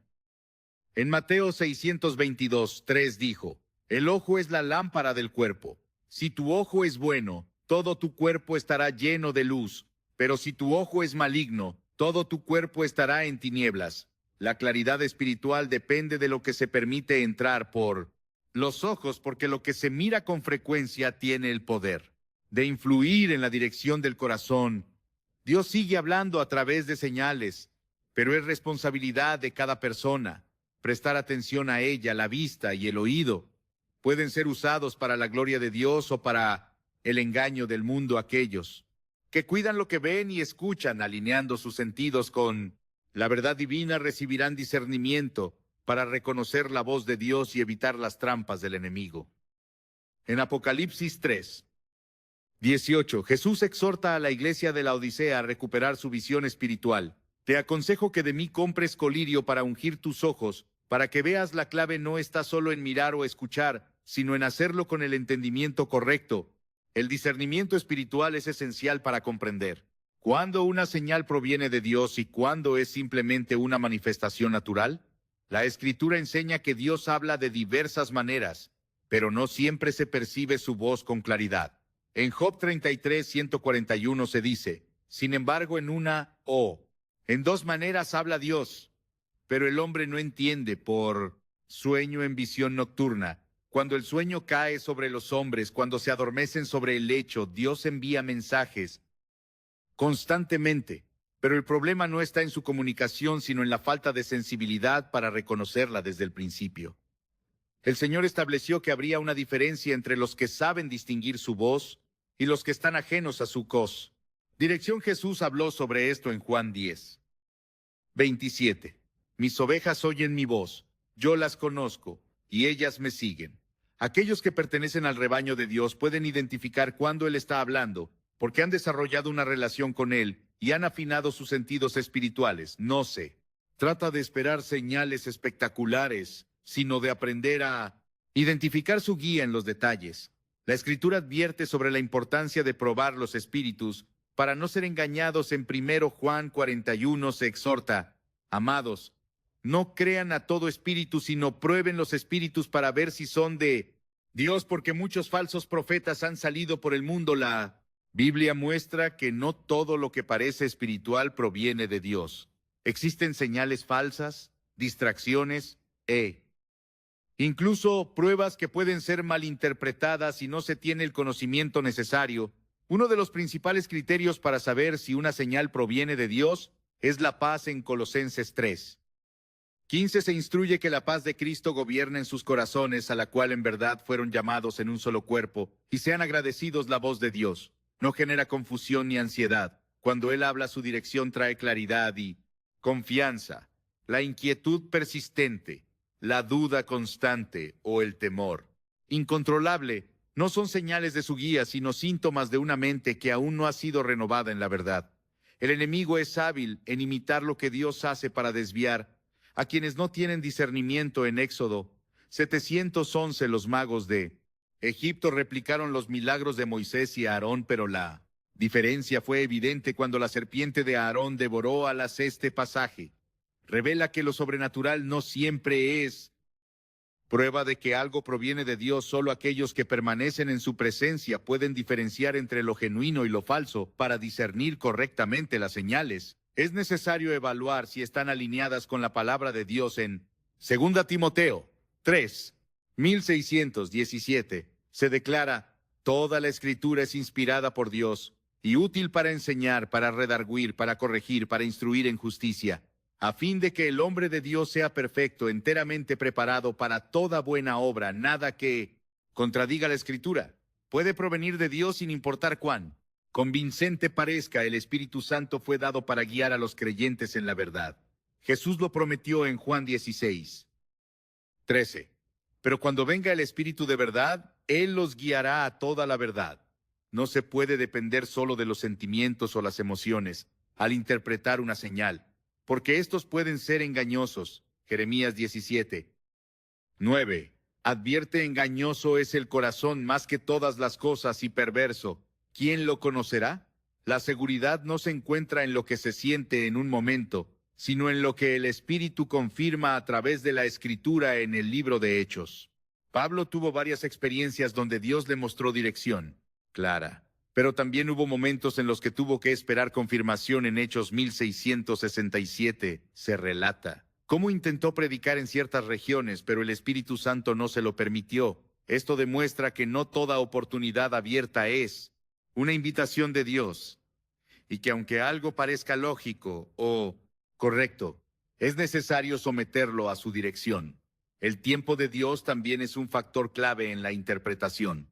En Mateo 622:3 dijo, «El ojo es la lámpara del cuerpo. Si tu ojo es bueno, todo tu cuerpo estará lleno de luz, pero si tu ojo es maligno, todo tu cuerpo estará en tinieblas». La claridad espiritual depende de lo que se permite entrar por los ojos, porque lo que se mira con frecuencia tiene el poder de influir en la dirección del corazón. Dios sigue hablando a través de señales, pero es responsabilidad de cada persona prestar atención a ella. La vista y el oído pueden ser usados para la gloria de Dios o para el engaño del mundo. Aquellos que cuidan lo que ven y escuchan, alineando sus sentidos con la verdad divina, recibirán discernimiento para reconocer la voz de Dios y evitar las trampas del enemigo. En Apocalipsis 3:18, Jesús exhorta a la iglesia de la Odisea a recuperar su visión espiritual. Te aconsejo que de mí compres colirio para ungir tus ojos, para que veas. La clave no está solo en mirar o escuchar, sino en hacerlo con el entendimiento correcto. El discernimiento espiritual es esencial para comprender cuándo una señal proviene de Dios y cuándo es simplemente una manifestación natural. La Escritura enseña que Dios habla de diversas maneras, pero no siempre se percibe su voz con claridad. En Job 33:141 se dice, sin embargo, en dos maneras habla Dios, pero el hombre no entiende. Por sueño en visión nocturna, cuando el sueño cae sobre los hombres, cuando se adormecen sobre el lecho, Dios envía mensajes constantemente, pero el problema no está en su comunicación, sino en la falta de sensibilidad para reconocerla desde el principio. El Señor estableció que habría una diferencia entre los que saben distinguir su voz y los que están ajenos a su voz. Dirección. Jesús habló sobre esto en Juan 10:27. Mis ovejas oyen mi voz, yo las conozco, y ellas me siguen. Aquellos que pertenecen al rebaño de Dios pueden identificar cuando Él está hablando, porque han desarrollado una relación con Él y han afinado sus sentidos espirituales. No se trata de esperar señales espectaculares, sino de aprender a identificar su guía en los detalles. La Escritura advierte sobre la importancia de probar los espíritus para no ser engañados. En 1 Juan 41 se exhorta, amados, no crean a todo espíritu, sino prueben los espíritus para ver si son de Dios, porque muchos falsos profetas han salido por el mundo. La Biblia muestra que no todo lo que parece espiritual proviene de Dios. Existen señales falsas, distracciones incluso pruebas que pueden ser malinterpretadas si no se tiene el conocimiento necesario. Uno de los principales criterios para saber si una señal proviene de Dios es la paz. En Colosenses 3:15 se instruye que la paz de Cristo gobierne en sus corazones, a la cual en verdad fueron llamados en un solo cuerpo, y sean agradecidos. La voz de Dios no genera confusión ni ansiedad. Cuando Él habla, su dirección trae claridad y confianza. La inquietud persistente, la duda constante o el temor incontrolable no son señales de su guía, sino síntomas de una mente que aún no ha sido renovada en la verdad. El enemigo es hábil en imitar lo que Dios hace para desviar a quienes no tienen discernimiento. En Éxodo 711, los magos de Egipto replicaron los milagros de Moisés y Aarón, pero la diferencia fue evidente cuando la serpiente de Aarón devoró a las. Este pasaje revela que lo sobrenatural no siempre es prueba de que algo proviene de Dios. Solo aquellos que permanecen en su presencia pueden diferenciar entre lo genuino y lo falso. Para discernir correctamente las señales, es necesario evaluar si están alineadas con la palabra de Dios. En 2 Timoteo 3:1617 se declara, toda la Escritura es inspirada por Dios y útil para enseñar, para redarguir, para corregir, para instruir en justicia, a fin de que el hombre de Dios sea perfecto, enteramente preparado para toda buena obra. Nada que contradiga la Escritura puede provenir de Dios, sin importar cuán convincente parezca. El Espíritu Santo fue dado para guiar a los creyentes en la verdad. Jesús lo prometió en Juan 16:13. Pero cuando venga el Espíritu de verdad, Él los guiará a toda la verdad. No se puede depender solo de los sentimientos o las emociones al interpretar una señal, porque estos pueden ser engañosos. Jeremías 17:9. Advierte: engañoso es el corazón más que todas las cosas y perverso. ¿Quién lo conocerá? La seguridad no se encuentra en lo que se siente en un momento, sino en lo que el Espíritu confirma a través de la Escritura en el libro de Hechos. Pablo tuvo varias experiencias donde Dios le mostró dirección clara, pero también hubo momentos en los que tuvo que esperar confirmación. En Hechos 1667 se relata cómo intentó predicar en ciertas regiones, pero el Espíritu Santo no se lo permitió. Esto demuestra que no toda oportunidad abierta es una invitación de Dios, y que aunque algo parezca lógico o correcto, es necesario someterlo a su dirección. El tiempo de Dios también es un factor clave en la interpretación.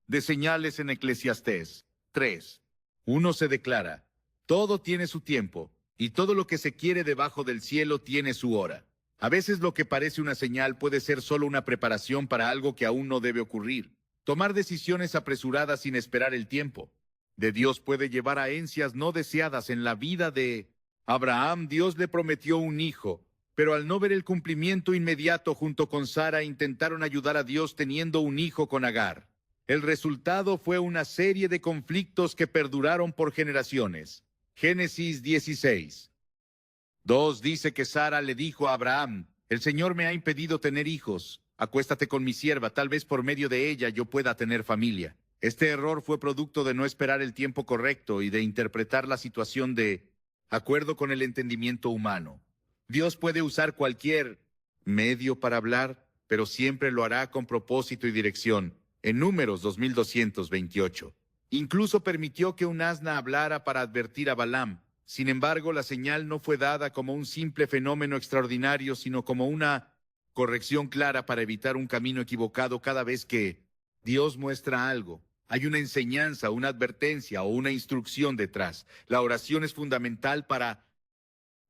De señales en Eclesiastés 3:1 se declara: todo tiene su tiempo, y todo lo que se quiere debajo del cielo tiene su hora. A veces lo que parece una señal puede ser solo una preparación para algo que aún no debe ocurrir. Tomar decisiones apresuradas sin esperar el tiempo de Dios puede llevar a herencias no deseadas. En la vida de Abraham, Dios le prometió un hijo, pero al no ver el cumplimiento inmediato, junto con Sara intentaron ayudar a Dios teniendo un hijo con Agar. El resultado fue una serie de conflictos que perduraron por generaciones. Génesis 16:2 dice que Sara le dijo a Abraham: el Señor me ha impedido tener hijos. Acuéstate con mi sierva, tal vez por medio de ella yo pueda tener familia. Este error fue producto de no esperar el tiempo correcto y de interpretar la situación de acuerdo con el entendimiento humano. Dios puede usar cualquier medio para hablar, pero siempre lo hará con propósito y dirección. En Números 2228. Incluso permitió que un asna hablara para advertir a Balaam. Sin embargo, la señal no fue dada como un simple fenómeno extraordinario, sino como una corrección clara para evitar un camino equivocado. Cada vez que Dios muestra algo, hay una enseñanza, una advertencia o una instrucción detrás. La oración es fundamental para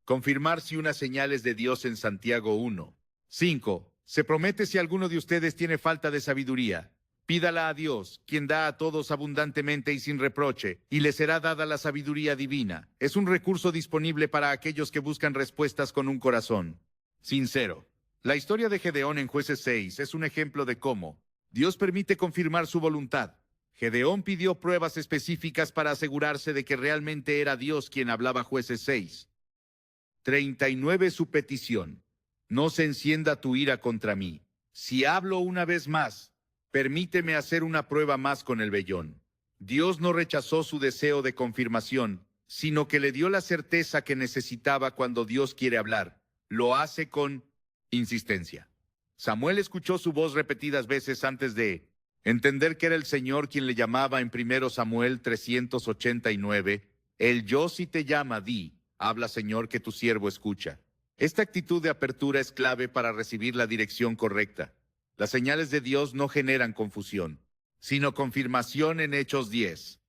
confirmar si una señal es de Dios. En Santiago 1:5 se promete: si alguno de ustedes tiene falta de sabiduría, pídala a Dios, quien da a todos abundantemente y sin reproche, y le será dada la sabiduría divina. Es un recurso disponible para aquellos que buscan respuestas con un corazón sincero. La historia de Gedeón en Jueces 6 es un ejemplo de cómo Dios permite confirmar su voluntad. Gedeón pidió pruebas específicas para asegurarse de que realmente era Dios quien hablaba. Jueces 6:39 su petición: no se encienda tu ira contra mí. Si hablo una vez más, permíteme hacer una prueba más con el vellón. Dios no rechazó su deseo de confirmación, sino que le dio la certeza que necesitaba. Cuando Dios quiere hablar, lo hace con insistencia. Samuel escuchó su voz repetidas veces antes de entender que era el Señor quien le llamaba. En 1 Samuel 389, el yo si te llama, di, habla Señor, que tu siervo escucha. Esta actitud de apertura es clave para recibir la dirección correcta. Las señales de Dios no generan confusión, sino confirmación. En Hechos 10,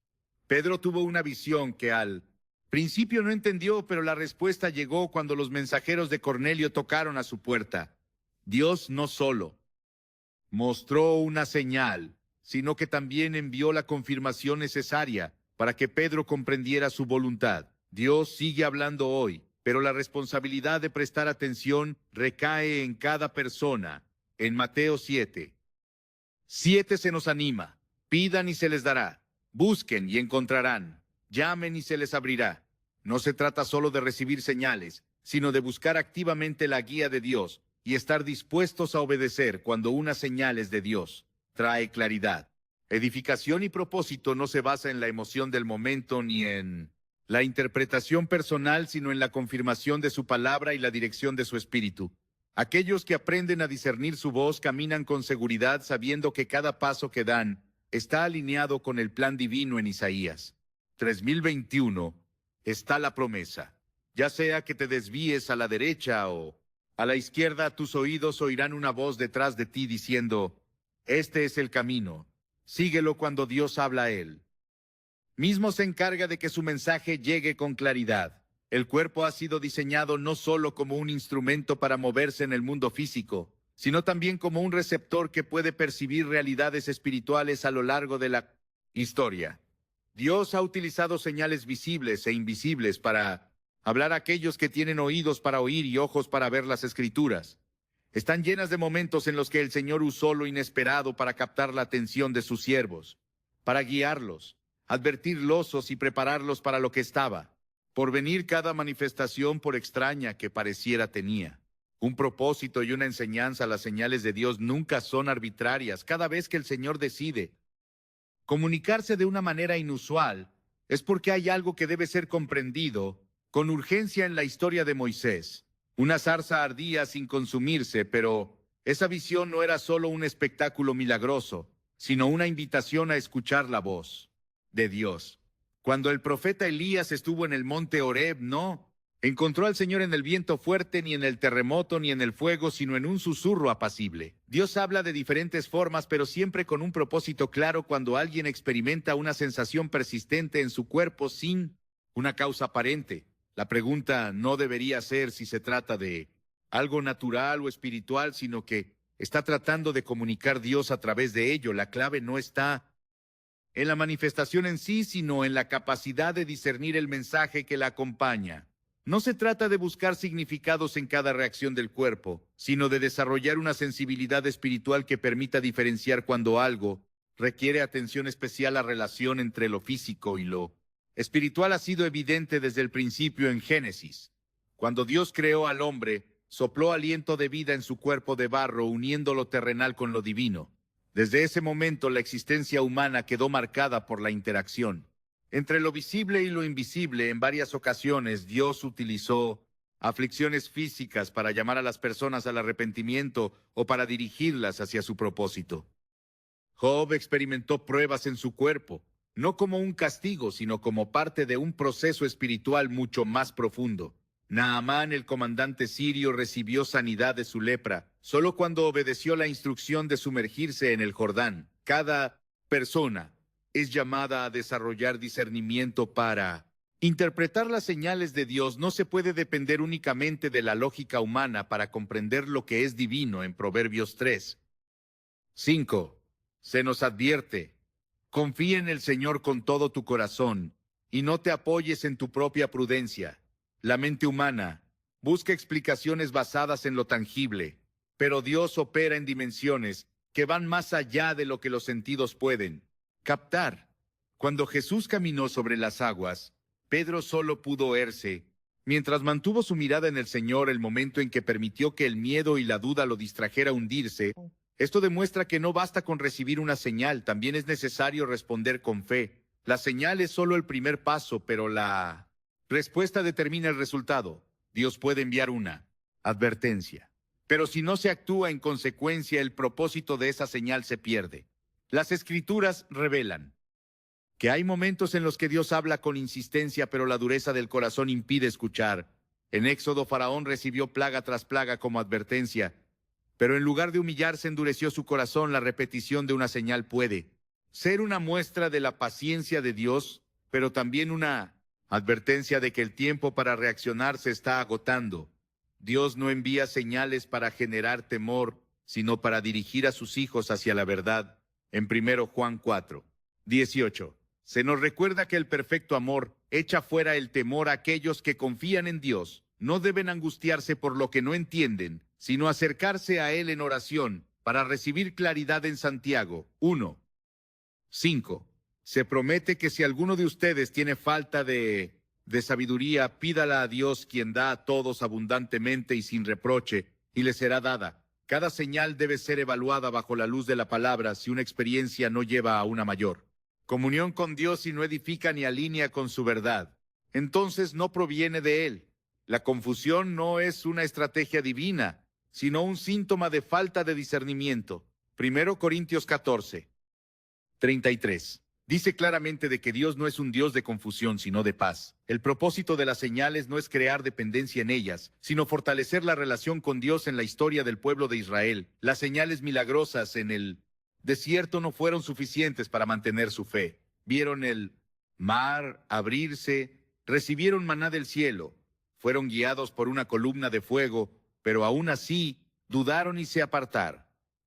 Pedro tuvo una visión que al principio no entendió, pero la respuesta llegó cuando los mensajeros de Cornelio tocaron a su puerta. Dios no solo mostró una señal, sino que también envió la confirmación necesaria para que Pedro comprendiera su voluntad. Dios sigue hablando hoy, pero la responsabilidad de prestar atención recae en cada persona. En Mateo 7:7 se nos anima: pidan y se les dará, busquen y encontrarán, llamen y se les abrirá. No se trata solo de recibir señales, sino de buscar activamente la guía de Dios y estar dispuestos a obedecer cuando una señal es de Dios. Trae claridad, edificación y propósito. No se basa en la emoción del momento ni en la interpretación personal, sino en la confirmación de su palabra y la dirección de su espíritu. Aquellos que aprenden a discernir su voz caminan con seguridad, sabiendo que cada paso que dan está alineado con el plan divino. En Isaías 3021 está la promesa: ya sea que te desvíes a la derecha o a la izquierda, tus oídos oirán una voz detrás de ti diciendo: este es el camino, síguelo. Cuando Dios habla, Él mismo se encarga de que su mensaje llegue con claridad. El cuerpo ha sido diseñado no solo como un instrumento para moverse en el mundo físico, sino también como un receptor que puede percibir realidades espirituales a lo largo de la historia. Dios ha utilizado señales visibles e invisibles para hablar a aquellos que tienen oídos para oír y ojos para ver las Escrituras. Están llenas de momentos en los que el Señor usó lo inesperado para captar la atención de sus siervos, para guiarlos, advertirlos y prepararlos para lo que estaba por venir. Cada manifestación, por extraña que pareciera, tenía un propósito y una enseñanza. Las señales de Dios nunca son arbitrarias. Cada vez que el Señor decide comunicarse de una manera inusual, es porque hay algo que debe ser comprendido con urgencia. En la historia de Moisés, una zarza ardía sin consumirse, pero esa visión no era solo un espectáculo milagroso, sino una invitación a escuchar la voz de Dios. Cuando el profeta Elías estuvo en el monte Horeb, no encontró al Señor en el viento fuerte, ni en el terremoto, ni en el fuego, sino en un susurro apacible. Dios habla de diferentes formas, pero siempre con un propósito claro. Cuando alguien experimenta una sensación persistente en su cuerpo sin una causa aparente, la pregunta no debería ser si se trata de algo natural o espiritual, sino que está tratando de comunicar Dios a través de ello. La clave no está en la manifestación en sí, sino en la capacidad de discernir el mensaje que la acompaña. No se trata de buscar significados en cada reacción del cuerpo, sino de desarrollar una sensibilidad espiritual que permita diferenciar cuando algo requiere atención especial. La relación entre lo físico y lo espiritual ha sido evidente desde el principio en Génesis. Cuando Dios creó al hombre, sopló aliento de vida en su cuerpo de barro, uniendo lo terrenal con lo divino. Desde ese momento, la existencia humana quedó marcada por la interacción entre lo visible y lo invisible. En varias ocasiones, Dios utilizó aflicciones físicas para llamar a las personas al arrepentimiento o para dirigirlas hacia su propósito. Job experimentó pruebas en su cuerpo, no como un castigo, sino como parte de un proceso espiritual mucho más profundo. Naamán, el comandante sirio, recibió sanidad de su lepra solo cuando obedeció la instrucción de sumergirse en el Jordán. Cada persona es llamada a desarrollar discernimiento para interpretar las señales de Dios. No se puede depender únicamente de la lógica humana para comprender lo que es divino. En Proverbios 3:5 se nos advierte: confía en el Señor con todo tu corazón y no te apoyes en tu propia prudencia. La mente humana busca explicaciones basadas en lo tangible, pero Dios opera en dimensiones que van más allá de lo que los sentidos pueden captar. Cuando Jesús caminó sobre las aguas, Pedro solo pudo oírse, mientras mantuvo su mirada en el Señor. El momento en que permitió que el miedo y la duda lo distrajera a hundirse. Esto demuestra que no basta con recibir una señal, también es necesario responder con fe. La señal es solo el primer paso, pero la respuesta determina el resultado. Dios puede enviar una advertencia, pero si no se actúa en consecuencia, el propósito de esa señal se pierde. Las Escrituras revelan que hay momentos en los que Dios habla con insistencia, pero la dureza del corazón impide escuchar. En Éxodo, Faraón recibió plaga tras plaga como advertencia, pero en lugar de humillarse, endureció su corazón. La repetición de una señal puede ser una muestra de la paciencia de Dios, pero también una advertencia de que el tiempo para reaccionar se está agotando. Dios no envía señales para generar temor, sino para dirigir a sus hijos hacia la verdad. En 1 Juan 4:18, se nos recuerda que el perfecto amor echa fuera el temor. Aquellos que confían en Dios no deben angustiarse por lo que no entienden, sino acercarse a Él en oración para recibir claridad. En Santiago 1:5, se promete que si alguno de ustedes tiene falta de sabiduría, pídala a Dios, quien da a todos abundantemente y sin reproche, y le será dada. Cada señal debe ser evaluada bajo la luz de la palabra. Si una experiencia no lleva a una mayor comunión con Dios y no edifica ni alinea con su verdad, entonces no proviene de Él. La confusión no es una estrategia divina, sino un síntoma de falta de discernimiento. 1 Corintios 14:33 dice claramente de que Dios no es un Dios de confusión, sino de paz. El propósito de las señales no es crear dependencia en ellas, sino fortalecer la relación con Dios. En la historia del pueblo de Israel, las señales milagrosas en el desierto no fueron suficientes para mantener su fe. Vieron el mar abrirse, recibieron maná del cielo, fueron guiados por una columna de fuego, pero aún así dudaron y se apartaron.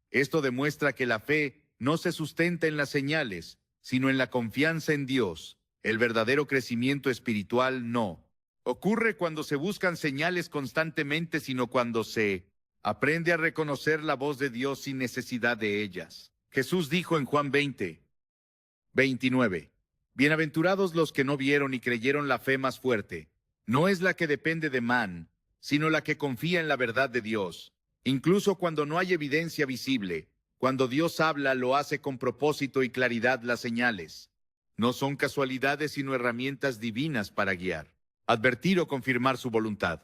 Esto demuestra que la fe no se sustenta en las señales, sino en la confianza en Dios. El verdadero crecimiento espiritual no ocurre cuando se buscan señales constantemente, sino cuando se Aprende a reconocer la voz de Dios sin necesidad de ellas. Jesús dijo en Juan 20:29, Bienaventurados los que no vieron y creyeron. La fe más fuerte no es la que depende de man, sino la que confía en la verdad de Dios. Incluso cuando no hay evidencia visible, cuando Dios habla, lo hace con propósito y claridad. Las señales no son casualidades, sino herramientas divinas para guiar, advertir o confirmar su voluntad.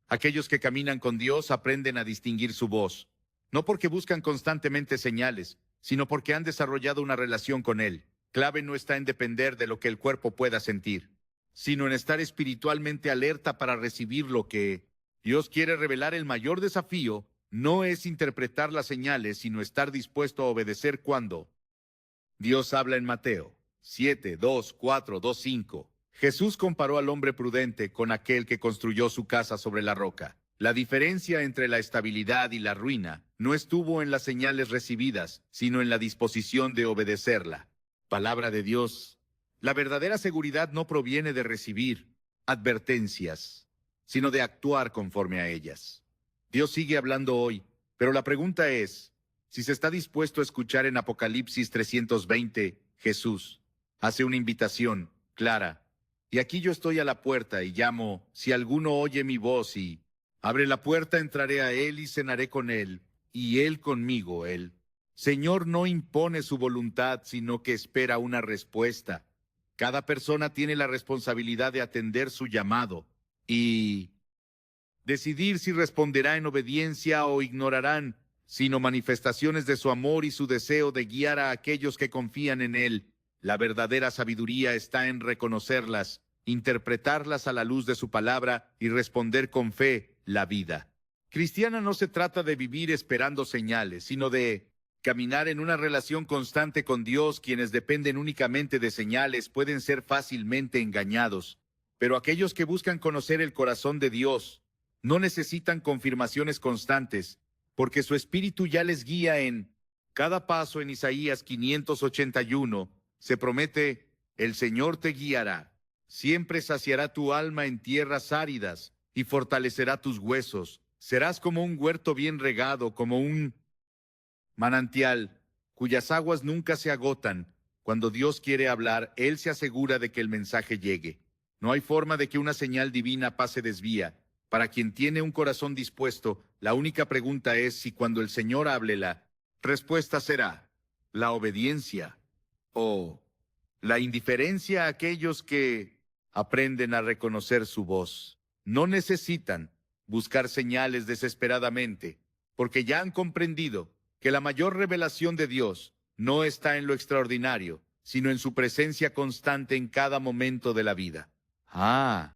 Aquellos que caminan con Dios aprenden a distinguir su voz, no porque buscan constantemente señales, sino porque han desarrollado una relación con Él. Clave no está en depender de lo que el cuerpo pueda sentir, sino en estar espiritualmente alerta para recibir lo que Dios quiere revelar. El mayor desafío no es interpretar las señales, sino estar dispuesto a obedecer cuando Dios habla. En Mateo 7:2, 4, 2, 5. Jesús comparó al hombre prudente con aquel que construyó su casa sobre la roca. La diferencia entre la estabilidad y la ruina no estuvo en las señales recibidas, sino en la disposición de obedecerla. Palabra de Dios. La verdadera seguridad no proviene de recibir advertencias, sino de actuar conforme a ellas. Dios sigue hablando hoy, pero la pregunta es, si se está dispuesto a escuchar. En Apocalipsis 320, Jesús hace una invitación clara. Y aquí yo estoy a la puerta y llamo. Si alguno oye mi voz y abre la puerta, entraré a él y cenaré con él, y él conmigo. El Señor no impone su voluntad, sino que espera una respuesta. Cada persona tiene la responsabilidad de atender su llamado y decidir si responderá en obediencia o ignorarán, sino manifestaciones de su amor y su deseo de guiar a aquellos que confían en Él. La verdadera sabiduría está en reconocerlas, interpretarlas a la luz de su palabra y responder con fe. La vida cristiana no se trata de vivir esperando señales, sino de caminar en una relación constante con Dios. Quienes dependen únicamente de señales pueden ser fácilmente engañados, pero aquellos que buscan conocer el corazón de Dios no necesitan confirmaciones constantes, porque su espíritu ya les guía en cada paso. En Isaías 581 se promete: el Señor te guiará, siempre saciará tu alma en tierras áridas y fortalecerá tus huesos. Serás como un huerto bien regado, como un manantial cuyas aguas nunca se agotan. Cuando Dios quiere hablar, Él se asegura de que el mensaje llegue. No hay forma de que una señal divina pase desvía. Para quien tiene un corazón dispuesto, la única pregunta es si cuando el Señor hable, la respuesta será la obediencia o la indiferencia. A aquellos que aprenden a reconocer su voz no necesitan buscar señales desesperadamente, porque ya han comprendido que la mayor revelación de Dios no está en lo extraordinario, sino en su presencia constante en cada momento de la vida.